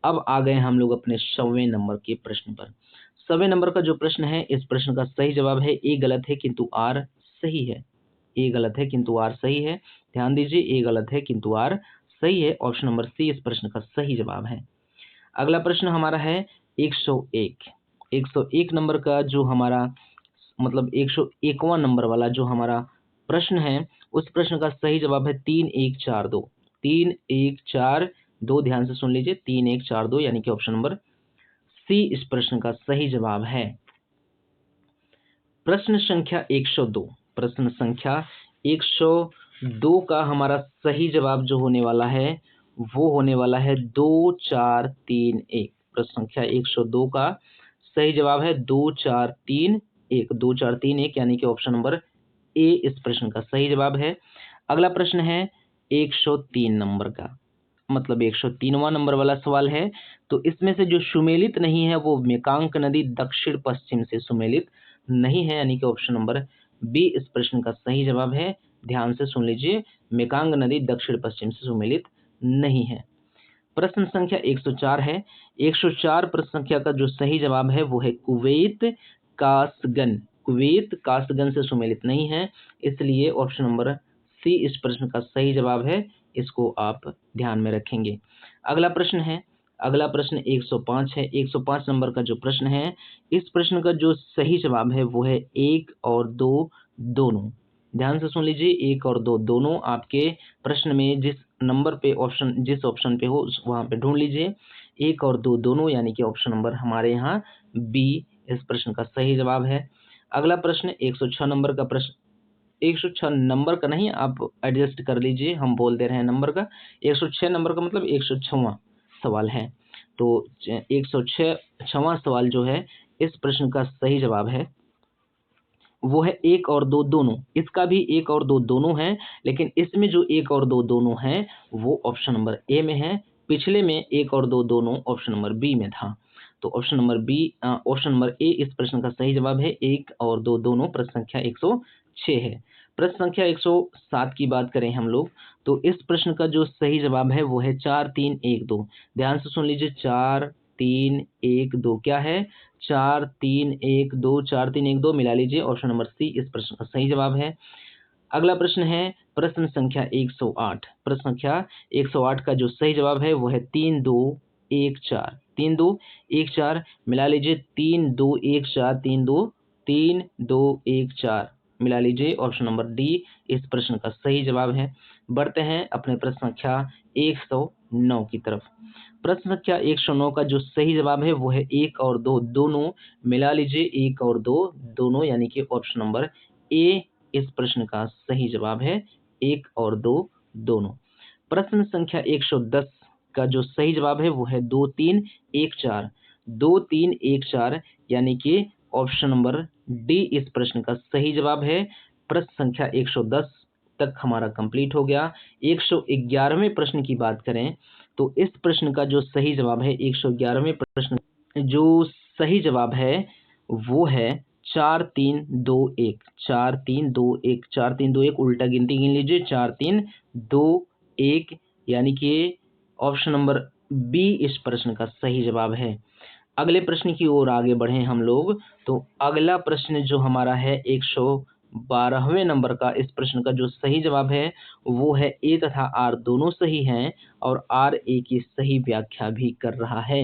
अब आ गए हम लोग अपने 100वें नंबर के प्रश्न पर। 100वें नंबर का जो प्रश्न है, इस प्रश्न का सही जवाब है ए गलत है किंतु आर सही है। ए गलत है किंतु आर सही है। ध्यान दीजिए, ए गलत है किंतु आर सही है। ऑप्शन नंबर सी इस प्रश्न का सही जवाब है। अगला प्रश्न हमारा है 101। 101 नंबर का जो हमारा मतलब 101वां नंबर वाला जो हमारा प्रश्न है, उस प्रश्न का सही जवाब है 3 1 4 2, 3 1 4 2। ध्यान से सुन लीजिए, 3 1 4 2, यानी कि ऑप्शन नंबर सी इस प्रश्न का सही जवाब है। प्रश्न संख्या 102, प्रश्न संख्या 102 का हमारा सही जवाब जो होने वाला है वो होने वाला है 2 4 3 1। प्रश्न संख्या 102 का सही जवाब है 2 4 3 1, 2 4 3 1, यानी कि ऑप्शन नंबर ए इस प्रश्न का सही जवाब है। अगला प्रश्न है 103 नंबर का, मतलब 103वां नंबर वाला सवाल है। तो इसमें से जो सुमेलित नहीं है वो मेकांक नदी दक्षिण पश्चिम से सुमेलित नहीं है, यानी कि ऑप्शन नंबर बी इस प्रश्न का सही जवाब है। ध्यान से सुन लीजिए, मेकांग नदी दक्षिण पश्चिम से सुमेलित नहीं है। प्रश्न संख्या 104 है। 104 प्रश्न संख्या का जो सही जवाब है वो है कुवैत कासगन। कुवैत कासगन से सुमेलित नहीं है, इसलिए ऑप्शन नंबर सी इस प्रश्न का सही जवाब है। इसको आप ध्यान में रखेंगे। अगला प्रश्न है, अगला प्रश्न 105 है। 105 नंबर का जो प्रश्न है, इस प्रश्न का जो सही जवाब है वो है 1 और 2 दोनों। ध्यान से सुन लीजिए, 1 और 2 दोनों आपके प्रश्न में जिस नंबर पे ऑप्शन जिस ऑप्शन पे हो वहां पे ढूंढ लीजिए। 1 और 2 दोनों, यानी कि ऑप्शन नंबर हमारे यहाँ बी इस प्रश्न का सही जवाब है। अगला प्रश्न 106 नंबर का प्रश्न, 106 नंबर का नहीं, आप एडजस्ट कर लीजिए, हम बोल दे रहे हैं नंबर का। 106 नंबर का मतलब 106वां सवाल है। तो 106वां सवाल जो है इस प्रश्न का सही जवाब है वो है एक और दो दोनों। इसका भी एक और दो दोनों है, लेकिन इसमें जो एक और दो दोनों है वो ऑप्शन नंबर ए में है। पिछले में एक और दो दोनों ऑप्शन नंबर बी में था। तो ऑप्शन नंबर ए इस प्रश्न का सही जवाब है। एक और दो दोनों प्रश्न संख्या 106 है। प्रश्न संख्या 107 की बात करें हम लोग, तो इस प्रश्न का जो सही जवाब है वो है 4 3 1 2। ध्यान से सुन लीजिए, 4 3 1 2 क्या है? 4 3 1 2, 4 3 1 2 मिला लीजिए, ऑप्शन नंबर सी इस प्रश्न का सही जवाब है। अगला प्रश्न है प्रश्न संख्या 108। प्रश्न संख्या 108 का जो सही जवाब है वो है 3 2 1 4। 3 2 1 4 मिला लीजिए, 3 2 1 4 3 2 1 4 मिला लीजिए, ऑप्शन नंबर डी इस प्रश्न का सही जवाब है। बढ़ते हैं अपने प्रश्न संख्या 109 की तरफ। प्रश्न संख्या 109 का जो सही जवाब है वो है एक और दो दोनों। मिला लीजिए, एक और दो दोनों, यानी कि ऑप्शन नंबर ए इस प्रश्न का सही जवाब है, एक और दो दोनों। प्रश्न संख्या 110 का जो सही जवाब है वो है 2 3 1 4। 2 3 1 4 यानी कि ऑप्शन नंबर डी इस प्रश्न का सही जवाब है। प्रश्न संख्या 110 तक हमारा कंप्लीट हो गया। 111वें प्रश्न की बात करें तो इस प्रश्न का जो सही जवाब है, 111वें प्रश्न जो सही जवाब है वो है 4 3 2 1। 4 3 2 1, 4 3 2 1 उल्टा गिनती गिन लीजिए, 4 3 2 1 यानी कि ऑप्शन नंबर बी इस प्रश्न का सही जवाब है। अगले प्रश्न की ओर आगे बढ़े हम लोग, तो अगला प्रश्न जो हमारा है 112वें नंबर का, इस प्रश्न का जो सही जवाब है वो है ए तथा आर दोनों सही हैं और आर ए की सही व्याख्या भी कर रहा है।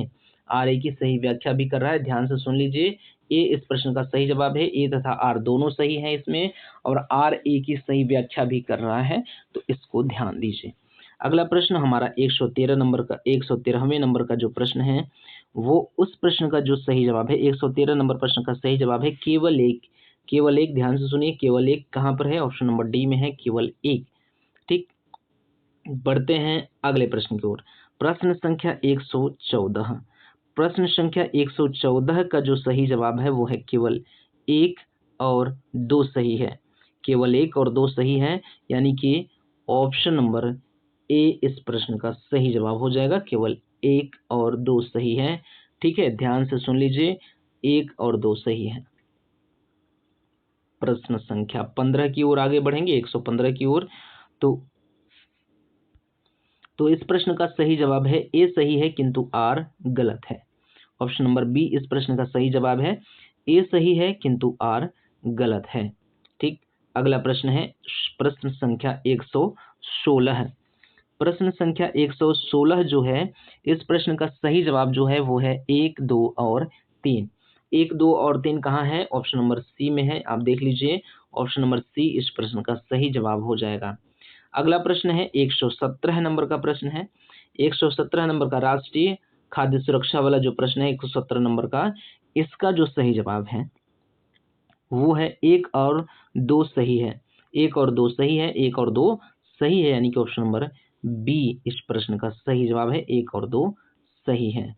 आर ए की सही व्याख्या भी कर रहा है। ध्यान से सुन लीजिए, ए इस प्रश्न का सही जवाब है। ए तथा आर दोनों सही हैं इसमें, और आर ए की सही व्याख्या भी कर रहा है, तो इसको ध्यान दीजिए। अगला प्रश्न हमारा 113वें नंबर का जो प्रश्न है वो उस प्रश्न का जो सही जवाब है, 113 नंबर प्रश्न का सही जवाब है केवल एक। केवल एक, ध्यान से सुनिए, केवल एक कहाँ पर है? ऑप्शन नंबर डी में है, केवल एक। ठीक, बढ़ते हैं अगले प्रश्न की ओर। प्रश्न संख्या 114। प्रश्न संख्या 114 का जो सही जवाब है वो है केवल एक और दो सही है। केवल एक और दो सही है, यानी कि ऑप्शन नंबर ए इस प्रश्न का सही जवाब हो जाएगा। केवल एक और दो सही है। ठीक है, ध्यान से सुन लीजिए, एक और दो सही है। प्रश्न संख्या 15 की ओर आगे बढ़ेंगे, 115 की ओर। तो इस प्रश्न का सही जवाब है ए सही है किंतु आर गलत है। ऑप्शन नंबर बी इस प्रश्न का सही जवाब है, ए सही है किंतु आर गलत है। ठीक, अगला प्रश्न है प्रश्न संख्या 116। प्रश्न संख्या 116 जो है, इस प्रश्न का सही जवाब जो है वो है 1 2 और 3। 1 2 और 3 कहाँ है? ऑप्शन नंबर सी में है। आप देख लीजिए, ऑप्शन नंबर सी इस प्रश्न का सही जवाब हो जाएगा। अगला प्रश्न है 117 नंबर का प्रश्न है। 117 नंबर का राष्ट्रीय खाद्य सुरक्षा वाला जो प्रश्न है 117 नंबर का, इसका जो सही जवाब है वो है एक और दो सही है। एक और दो सही है, एक और दो सही है, यानी कि ऑप्शन नंबर बी इस प्रश्न का सही जवाब है, एक और दो सही है।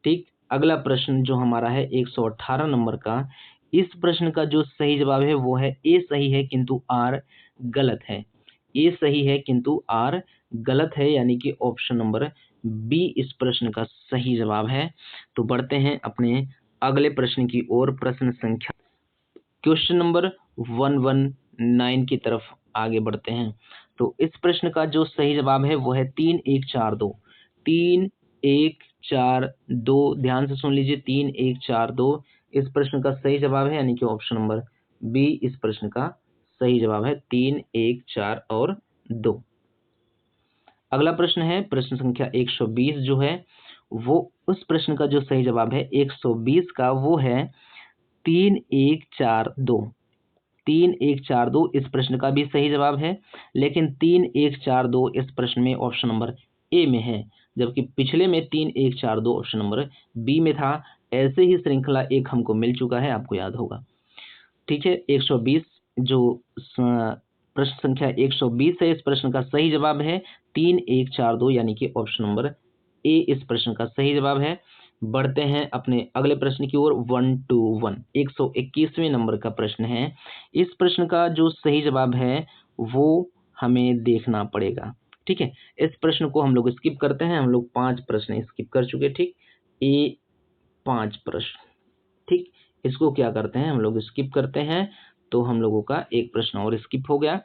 ठीक, अगला प्रश्न जो हमारा है 118 नंबर का, इस प्रश्न का जो सही जवाब है वो है ए सही है किंतु आर गलत है। ए सही है किंतु आर गलत है, यानी कि ऑप्शन नंबर बी इस प्रश्न का सही जवाब है। तो बढ़ते हैं अपने अगले प्रश्न की ओर। प्रश्न संख्या क्वेश्चन नंबर 119 की तरफ आगे बढ़ते हैं। तो इस प्रश्न का जो सही जवाब है वो है 3 1 4 2। 3 1 4 2, ध्यान से सुन लीजिए, 3 1 4 2 इस प्रश्न का सही जवाब है, यानी कि ऑप्शन नंबर बी इस प्रश्न का सही जवाब है, 3 1 4 और 2। अगला प्रश्न है प्रश्न संख्या 120 जो है, वो उस प्रश्न का जो सही जवाब है 120 का वो है 3 1 4 2। 3 1 4 2 इस प्रश्न का भी सही जवाब है, लेकिन 3 1 4 2 इस प्रश्न में ऑप्शन नंबर ए में है, जबकि पिछले में 3 1 4 2 ऑप्शन नंबर बी में था। ऐसे ही श्रृंखला एक हमको मिल चुका है, आपको याद होगा। ठीक है, 120 जो प्रश्न संख्या 120 है, इस प्रश्न का सही जवाब है 3 1 4 2, यानी कि ऑप्शन नंबर ए इस प्रश्न का सही जवाब है। बढ़ते हैं अपने अगले प्रश्न की ओर। 121 121वें नंबर का प्रश्न है। इस प्रश्न का जो सही जवाब है वो हमें देखना पड़ेगा। ठीक है, इस प्रश्न को हम लोग स्किप करते हैं। हम लोग 5 प्रश्न स्किप कर चुके। ठीक, ए 5 प्रश्न। ठीक, इसको क्या करते हैं, हम लोग स्किप करते हैं, तो हम लोगों का एक प्रश्न और स्किप हो गया।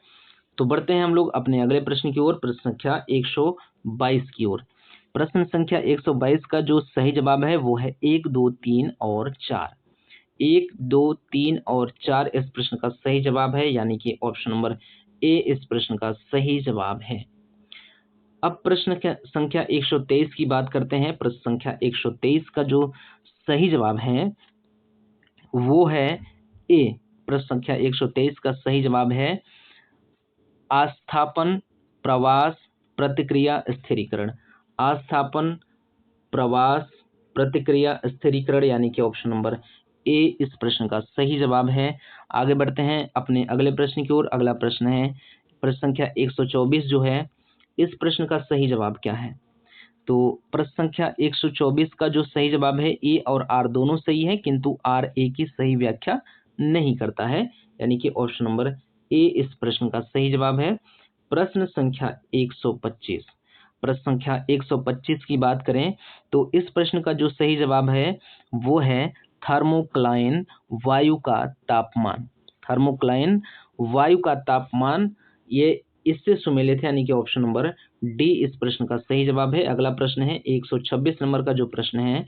तो बढ़ते हैं हम लोग अपने अगले प्रश्न की ओर, प्रश्न संख्या 122 की ओर। प्रश्न संख्या 122 का जो सही जवाब है वो है 1, 2, 3 और 4। 1, 2, 3 और 4 इस प्रश्न का सही जवाब है, यानी कि ऑप्शन नंबर ए इस प्रश्न का सही जवाब है। अब प्रश्न संख्या 123 की बात करते हैं। प्रश्न संख्या 123 का जो सही जवाब है वो है ए। प्रश्न संख्या 123 का सही जवाब है आस्थापन, प्रवास, प्रतिक्रिया, स्थिरीकरण। आस्थापन, प्रवास, प्रतिक्रिया, स्थिरीकरण, यानी कि ऑप्शन नंबर ए इस प्रश्न का सही जवाब है। आगे बढ़ते हैं अपने अगले प्रश्न की ओर। अगला प्रश्न है प्रश्न संख्या 124 जो है, इस प्रश्न का सही जवाब क्या है? तो प्रश्न संख्या 124 का जो सही जवाब है, ए और आर दोनों सही है, किंतु आर ए की सही व्याख्या नहीं करता है, यानी कि ऑप्शन नंबर ए इस प्रश्न का सही जवाब है। प्रश्न संख्या 125। प्रश्न संख्या 125 की बात करें तो इस प्रश्न का जो सही जवाब है वो है थर्मोक्लाइन, वायु का तापमान। थर्मोक्लाइन, वायु का तापमान, ये इससे सुमेलित है, यानी कि ऑप्शन नंबर डी इस प्रश्न का सही जवाब है। अगला प्रश्न है 126 नंबर का जो प्रश्न है,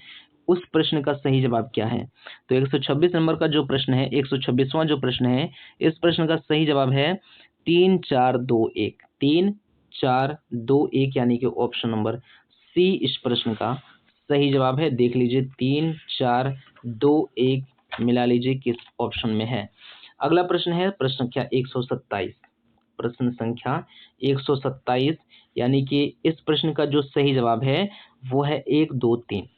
उस प्रश्न का सही जवाब क्या है? तो 126 नंबर का जो प्रश्न है, 126वां जो प्रश्न है, इस प्रश्न का सही जवाब है 3, 4, 2, 1। 3, 4, 2, 1, यानी कि ऑप्शन नंबर सी इस प्रश्न का सही जवाब है। देख लीजिए 3, 4, 2, 1 मिला लीजिए किस ऑप्शन में है। अगला प्रश्न है प्रश्न संख्या 127। प्रश्न संख्या 127, यानी कि इस प्रश्न का जो सही जवाब है वो है 1, 2, 3।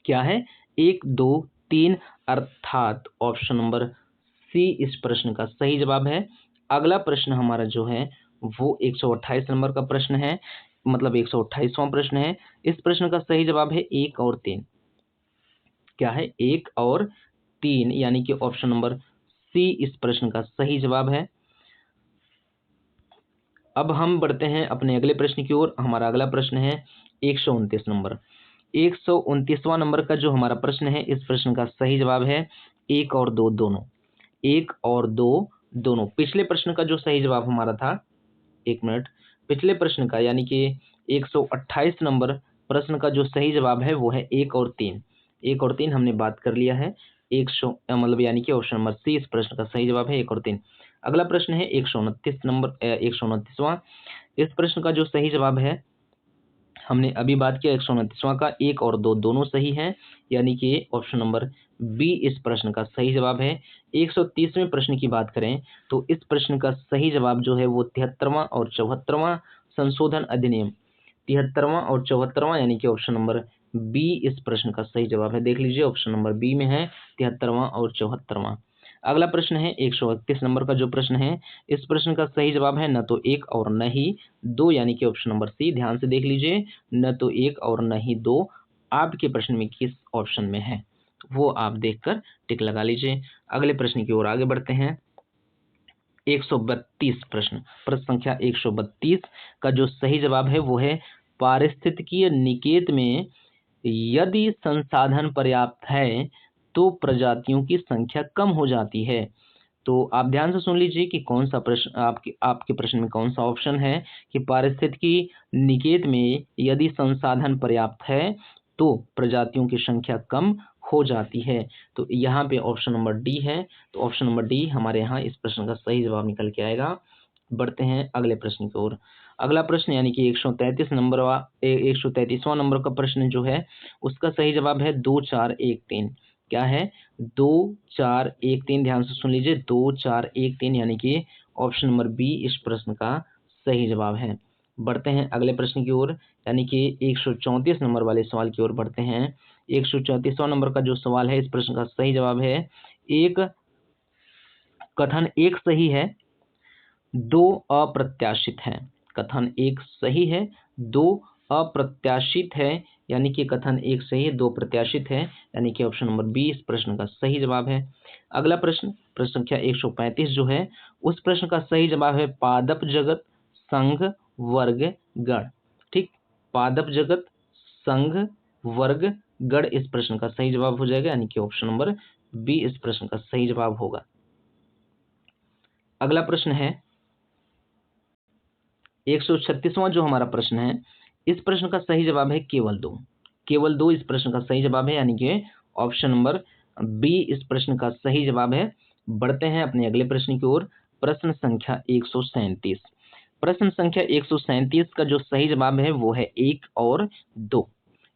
क्या है? 1, 2, 3, अर्थात ऑप्शन नंबर सी इस प्रश्न का सही जवाब है। अगला प्रश्न हमारा जो है वो 128 नंबर का प्रश्न है, मतलब 128वां प्रश्न है। इस प्रश्न का सही जवाब है 1 और 3। क्या है? 1 और 3, यानी कि ऑप्शन नंबर सी इस प्रश्न का सही जवाब है। अब हम बढ़ते हैं अपने अगले प्रश्न की ओर। हमारा अगला प्रश्न है 129 नंबर। 129वां नंबर का जो हमारा प्रश्न है, इस प्रश्न का सही जवाब है 1 और 2 दोनों। 1 और 2 दोनों। पिछले प्रश्न का जो सही जवाब हमारा था, 1 मिनट, पिछले प्रश्न का यानी कि 128 नंबर प्रश्न का जो सही जवाब है वो है 1 और 3। 1 और 3 हमने बात कर लिया है। मतलब यानी कि ऑप्शन नंबर सी इस प्रश्न का सही जवाब है, 1 और 3। अगला प्रश्न है 129 नंबर, 129वां। इस प्रश्न का जो सही जवाब है, हमने अभी बात किया 129वां का, 1 और 2 दोनों सही हैं, यानी कि ऑप्शन नंबर बी इस प्रश्न का सही जवाब है। 130वें प्रश्न की बात करें तो इस प्रश्न का सही जवाब जो है वो 73वां और 74वां संशोधन अधिनियम। 73वां और 74वां, यानी कि ऑप्शन नंबर बी इस प्रश्न का सही जवाब है। देख लीजिए ऑप्शन नंबर बी में है 73वां और 74वां। अगला प्रश्न है 131 नंबर का जो प्रश्न है, इस प्रश्न का सही जवाब है न तो 1 और न ही 2, यानी कि ऑप्शन नंबर सी। ध्यान से देख लीजिए, न तो 1 और न ही 2 आपके प्रश्न में किस ऑप्शन में है, वो आप देखकर टिक लगा लीजिए। अगले प्रश्न की ओर आगे बढ़ते हैं। 132 प्रश्न संख्या 132 का जो सही जवाब है वो है पारिस्थितिकीय निकेत में यदि संसाधन पर्याप्त है तो प्रजातियों की संख्या कम हो जाती है। तो आप ध्यान से सुन लीजिए कि कौन सा प्रश्न आपके प्रश्न में कौन सा ऑप्शन है कि पारिस्थितिकी निकेत में यदि संसाधन पर्याप्त है तो प्रजातियों की संख्या कम हो जाती है। तो यहाँ पे ऑप्शन नंबर डी है। तो ऑप्शन नंबर डी हमारे यहाँ इस प्रश्न का सही जवाब निकल के आएगा। बढ़ते हैं अगले प्रश्न की ओर। अगला प्रश्न यानी कि 133वां नंबर का प्रश्न जो है उसका सही जवाब है 2, 4, 1, 3। क्या है? 2, 4, 1, 3। ध्यान से सुन लीजिए, 2, 4, 1, 3, यानी कि ऑप्शन नंबर बी इस प्रश्न का सही जवाब है। बढ़ते हैं अगले प्रश्न की ओर, यानी कि 134 नंबर वाले सवाल की ओर बढ़ते हैं। 134वां नंबर का जो सवाल है, इस प्रश्न का सही जवाब है एक कथन एक सही है, 2 अप्रत्याशित हैं। कथन एक सही है, 2 अप्रत्याशित है, यानी कि कथन एक सही है, दो प्रत्याशित है, यानी कि ऑप्शन नंबर बी इस प्रश्न का सही जवाब है। अगला प्रश्न प्रश्न संख्या 135 जो है उस प्रश्न का सही जवाब है पादप जगत संघ वर्ग गण। ठीक, पादप जगत संघ वर्ग गण इस प्रश्न का सही जवाब हो जाएगा, यानी कि ऑप्शन नंबर बी इस प्रश्न का सही जवाब होगा। अगला प्रश्न है 136वां जो हमारा प्रश्न है, इस प्रश्न का सही जवाब है केवल दो। केवल दो इस प्रश्न का सही जवाब है, यानी कि ऑप्शन नंबर बी इस प्रश्न का सही जवाब है। बढ़ते हैं अपने अगले प्रश्न की ओर। प्रश्न संख्या 137। प्रश्न संख्या 137 का जो सही जवाब है वो है एक और दो।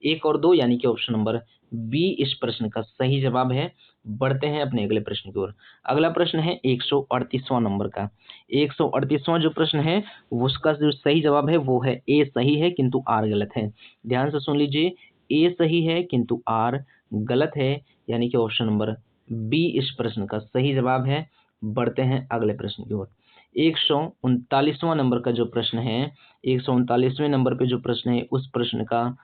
एक और दो यानी कि ऑप्शन नंबर बी इस प्रश्न का सही जवाब है। बढ़ते हैं अपने अगले प्रश्न की ओर। अगला प्रश्न है 138वां नंबर का। 138वां जो प्रश्न है उसका जो सही जवाब है वो है ए सही है किंतु आर गलत है। ध्यान से सुन लीजिए, ए सही है किंतु आर गलत है, यानी कि ऑप्शन नंबर बी इस प्रश्न का सही जवाब है। बढ़ते हैं अगले प्रश्न की ओर। 139वां नंबर का जो प्रश्न है, 139वें नंबर पे जो प्रश्न है उस प्रश्न का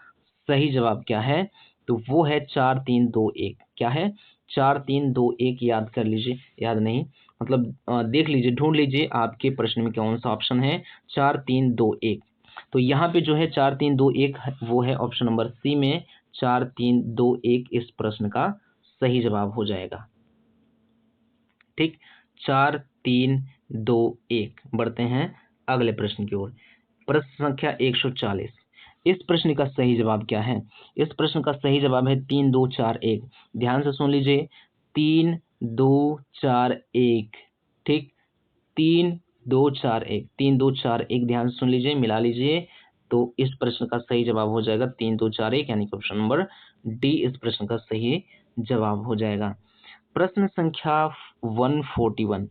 सही जवाब क्या है? तो वो है 4-3-2-1। क्या है? 4-3-2-1 याद कर लीजिए, याद नहीं मतलब देख लीजिए, ढूंढ लीजिए आपके प्रश्न में कौन सा ऑप्शन है 4-3-2-1। तो यहाँ पे जो है 4-3-2-1 वो है ऑप्शन नंबर सी में 4-3-2-1 इस प्रश्न का सही जवाब हो जाएगा। ठीक, 4-3-2-1। बढ़ते हैं अगले प्रश्न की ओर। प्रश्न संख्या 140। इस प्रश्न का सही जवाब क्या है? इस प्रश्न का सही जवाब है 3-2-4-1। ध्यान से सुन लीजिए, 3-2-4-1। ठीक, 3-2-4-1, 3-2-4-1 ध्यान से सुन लीजिए, मिला लीजिए, तो इस प्रश्न का सही जवाब हो जाएगा 3-2-4-1, यानी कि ऑप्शन नंबर डी इस प्रश्न का सही जवाब हो जाएगा। प्रश्न संख्या 141,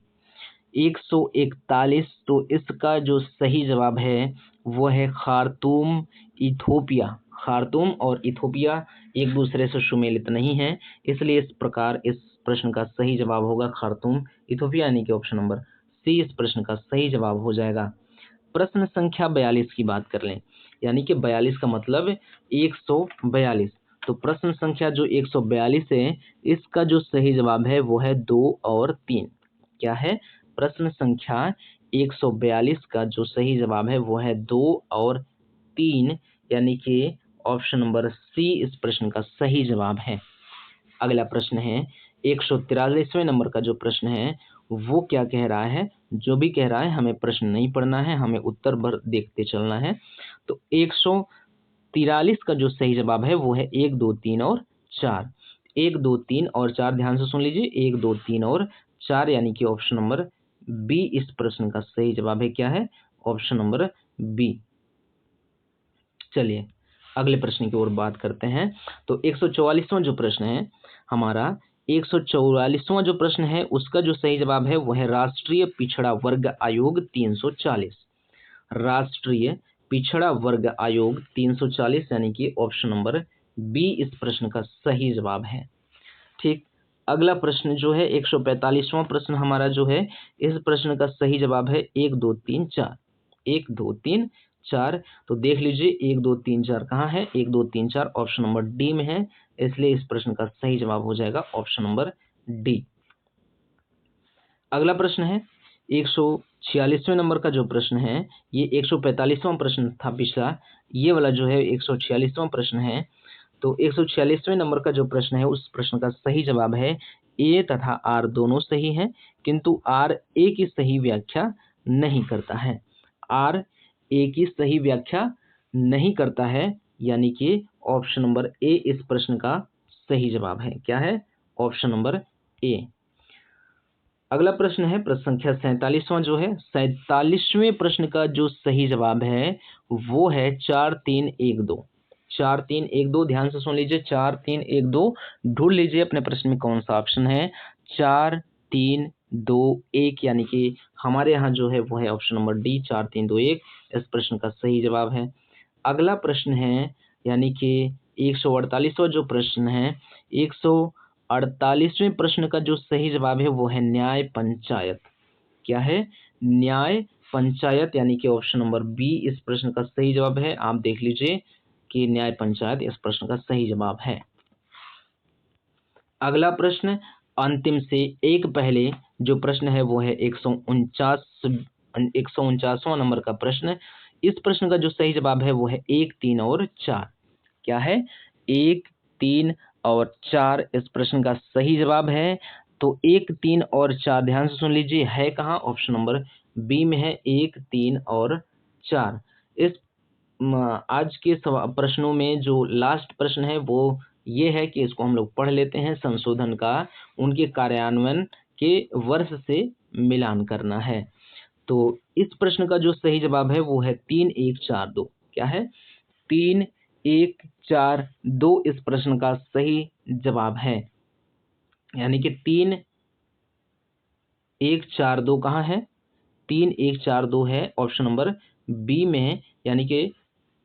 141। तो इसका जो सही जवाब है वो है खार्तूम इथोपिया। खार्तूम और इथोपिया एक दूसरे से सुमेलित नहीं है, इसलिए इस प्रकार इस प्रश्न का सही जवाब होगा खार्तूम इथोपिया, यानी कि ऑप्शन नंबर सी इस प्रश्न का सही जवाब हो जाएगा। प्रश्न संख्या 42 की बात कर लें, यानी कि 42 का मतलब 142। तो प्रश्न संख्या जो 142 है इसका जो सही जवाब है वो है 2 और 3। क्या है? प्रश्न संख्या 142 का जो सही जवाब है वो है 2 और 3, यानी कि ऑप्शन नंबर सी इस प्रश्न का सही जवाब है। अगला प्रश्न है 143वें नंबर का जो प्रश्न है वो क्या कह रहा है? जो भी कह रहा है हमें प्रश्न नहीं पढ़ना है, हमें उत्तर भर देखते चलना है। तो 143 का जो सही जवाब है वो है 1, 2, 3 और 4। 1, 2, 3 और 4 ध्यान से सुन लीजिए, 1, 2, 3 और 4, यानी कि ऑप्शन नंबर बी इस प्रश्न का सही जवाब है। क्या है? Option number B. चलिए अगले प्रश्न की ओर बात करते हैं। तो 144वां जो प्रश्न है हमारा, 144वां जो प्रश्न है उसका जो सही जवाब है वो है राष्ट्रीय पिछड़ा वर्ग आयोग 340। राष्ट्रीय पिछड़ा वर्ग आयोग 340, यानी कि ऑप्शन नंबर बी इस प्रश्न का सही जवाब है। ठीक, अगला प्रश्न जो है 145वां प्रश्न हमारा जो है इस प्रश्न का सही जवाब है 1, 2, 3, 4। 1, 2, 3, 4। तो देख लीजिए 1, 2, 3, 4 कहाँ है? 1, 2, 3, 4 ऑप्शन नंबर डी में है, इसलिए इस प्रश्न का सही जवाब हो जाएगा ऑप्शन नंबर डी। अगला प्रश्न है 146वें नंबर का जो प्रश्न है, ये 145वां प्रश्न था पिछला, ये वाला जो है 146वां प्रश्न है। तो 146वें नंबर का जो प्रश्न है उस प्रश्न का सही जवाब है ए तथा आर दोनों सही है, किंतु आर ए की सही व्याख्या नहीं करता है। आर ए की सही व्याख्या नहीं करता है, यानी कि ऑप्शन नंबर ए इस प्रश्न का सही जवाब है। क्या है? Option number A. अगला प्रश्न है प्रश्न संख्या 47वां जो है, 47वें प्रश्न का जो सही जवाब है वो है 4-3-1-2। 4-3-1-2 ध्यान से सुन लीजिए, 4-3-1-2 ढूंढ लीजिए अपने प्रश्न में कौन सा ऑप्शन है। 4-3-2-1, यानी कि हमारे यहाँ जो है वो है ऑप्शन नंबर डी 4-3-2-1 इस प्रश्न का सही जवाब है। अगला प्रश्न है यानी कि 148वां जो प्रश्न है, 148वें प्रश्न का जो सही जवाब है वो है न्याय पंचायत। क्या है? न्याय पंचायत, यानी कि ऑप्शन नंबर बी इस प्रश्न का सही जवाब है। आप देख लीजिए कि न्याय पंचायत इस प्रश्न का सही जवाब है। अगला प्रश्न अंतिम से एक पहले जो प्रश्न है वो है 149वां नंबर का प्रश्न। इस प्रश्न का जो सही जवाब है वो है 1, 3 और 4। क्या है? 1, 3 और 4 इस प्रश्न का सही जवाब है। तो 1, 3 और 4 ध्यान से सुन लीजिए, है कहाँ? ऑप्शन नंबर बी में है 1, 3 और 4। इस आज के प्रश्नों में जो लास्ट प्रश्न है वो ये है कि इसको हम लोग पढ़ लेते हैं। संशोधन का उनके कार्यान्वयन के वर्ष से मिलान करना है। तो इस प्रश्न का जो सही जवाब है वो है 3, 1, 4, 2। क्या है? 3, 1, 4, 2 इस प्रश्न का सही जवाब है। यानी कि 3, 1, 4, 2 कहाँ है? 3, 1, 4, 2 है ऑप्शन नंबर बी में है। यानी कि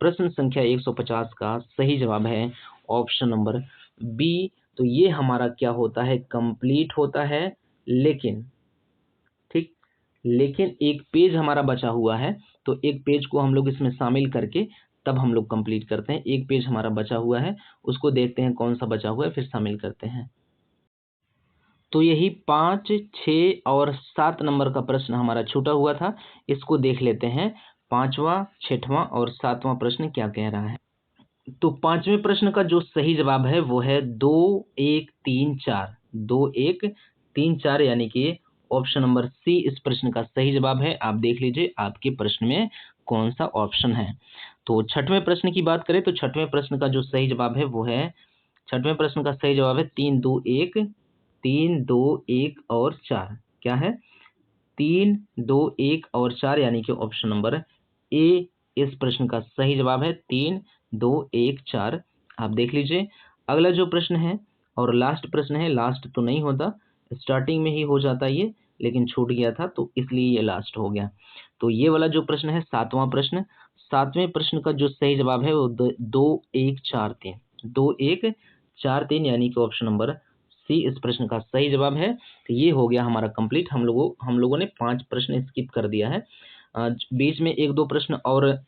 प्रश्न संख्या 150 का सही जवाब है ऑप्शन नंबर बी। तो ये हमारा क्या होता है? कंप्लीट होता है। लेकिन ठीक, लेकिन एक पेज हमारा बचा हुआ है, तो एक पेज को हम लोग इसमें शामिल करके तब हम लोग कंप्लीट करते हैं। एक पेज हमारा बचा हुआ है, उसको देखते हैं कौन सा बचा हुआ है, फिर शामिल करते हैं। तो यही 5, 6 और 7 नंबर का प्रश्न हमारा छूटा हुआ था। इसको देख लेते हैं 5वां, 6वां और 7वां प्रश्न क्या कह रहा है। तो 5वें प्रश्न का जो सही जवाब है वो है 2, 1, 3, 4। 2, 1, 3, 4 यानी कि ऑप्शन नंबर सी इस प्रश्न का सही जवाब है। आप देख लीजिए आपके प्रश्न में कौन सा ऑप्शन है। तो 6वें प्रश्न की बात करें तो 6वें प्रश्न का जो सही जवाब है वो है 6वें प्रश्न का सही जवाब है 3, 2, 1, 3, 2, 1 और 4। क्या है? 3, 2, 1 और 4 यानी कि ऑप्शन नंबर ए इस प्रश्न का सही जवाब है। 3, 2, 1, 4 आप देख लीजिए। अगला जो प्रश्न है और लास्ट प्रश्न है, लास्ट तो नहीं होता, स्टार्टिंग में ही हो जाता ये, लेकिन छूट गया था तो इसलिए ये लास्ट हो गया। तो ये वाला जो प्रश्न है 7वां प्रश्न, 7वें प्रश्न का जो सही जवाब है वो 2, 1, 4, 3। 2, 1, 4, 3 यानी कि ऑप्शन नंबर सी इस प्रश्न का सही जवाब है। तो ये हो गया हमारा कंप्लीट। हम लोगों ने 5 प्रश्न स्किप कर दिया है। बीच में 1-2 प्रश्न और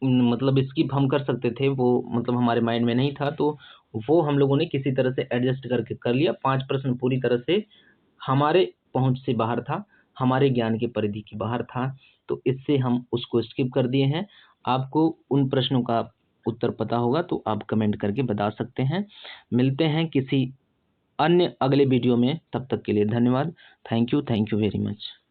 मतलब स्किप हम कर सकते थे, वो मतलब हमारे माइंड में नहीं था, तो वो हम लोगों ने किसी तरह से एडजस्ट करके कर लिया। 5 प्रश्न पूरी तरह से हमारे पहुँच से बाहर था, हमारे ज्ञान की परिधि के बाहर था, तो इससे हम उसको स्किप कर दिए हैं। आपको उन प्रश्नों का उत्तर पता होगा तो आप कमेंट करके बता सकते हैं। मिलते हैं किसी अन्य अगले वीडियो में, तब तक के लिए धन्यवाद। Thank you very much.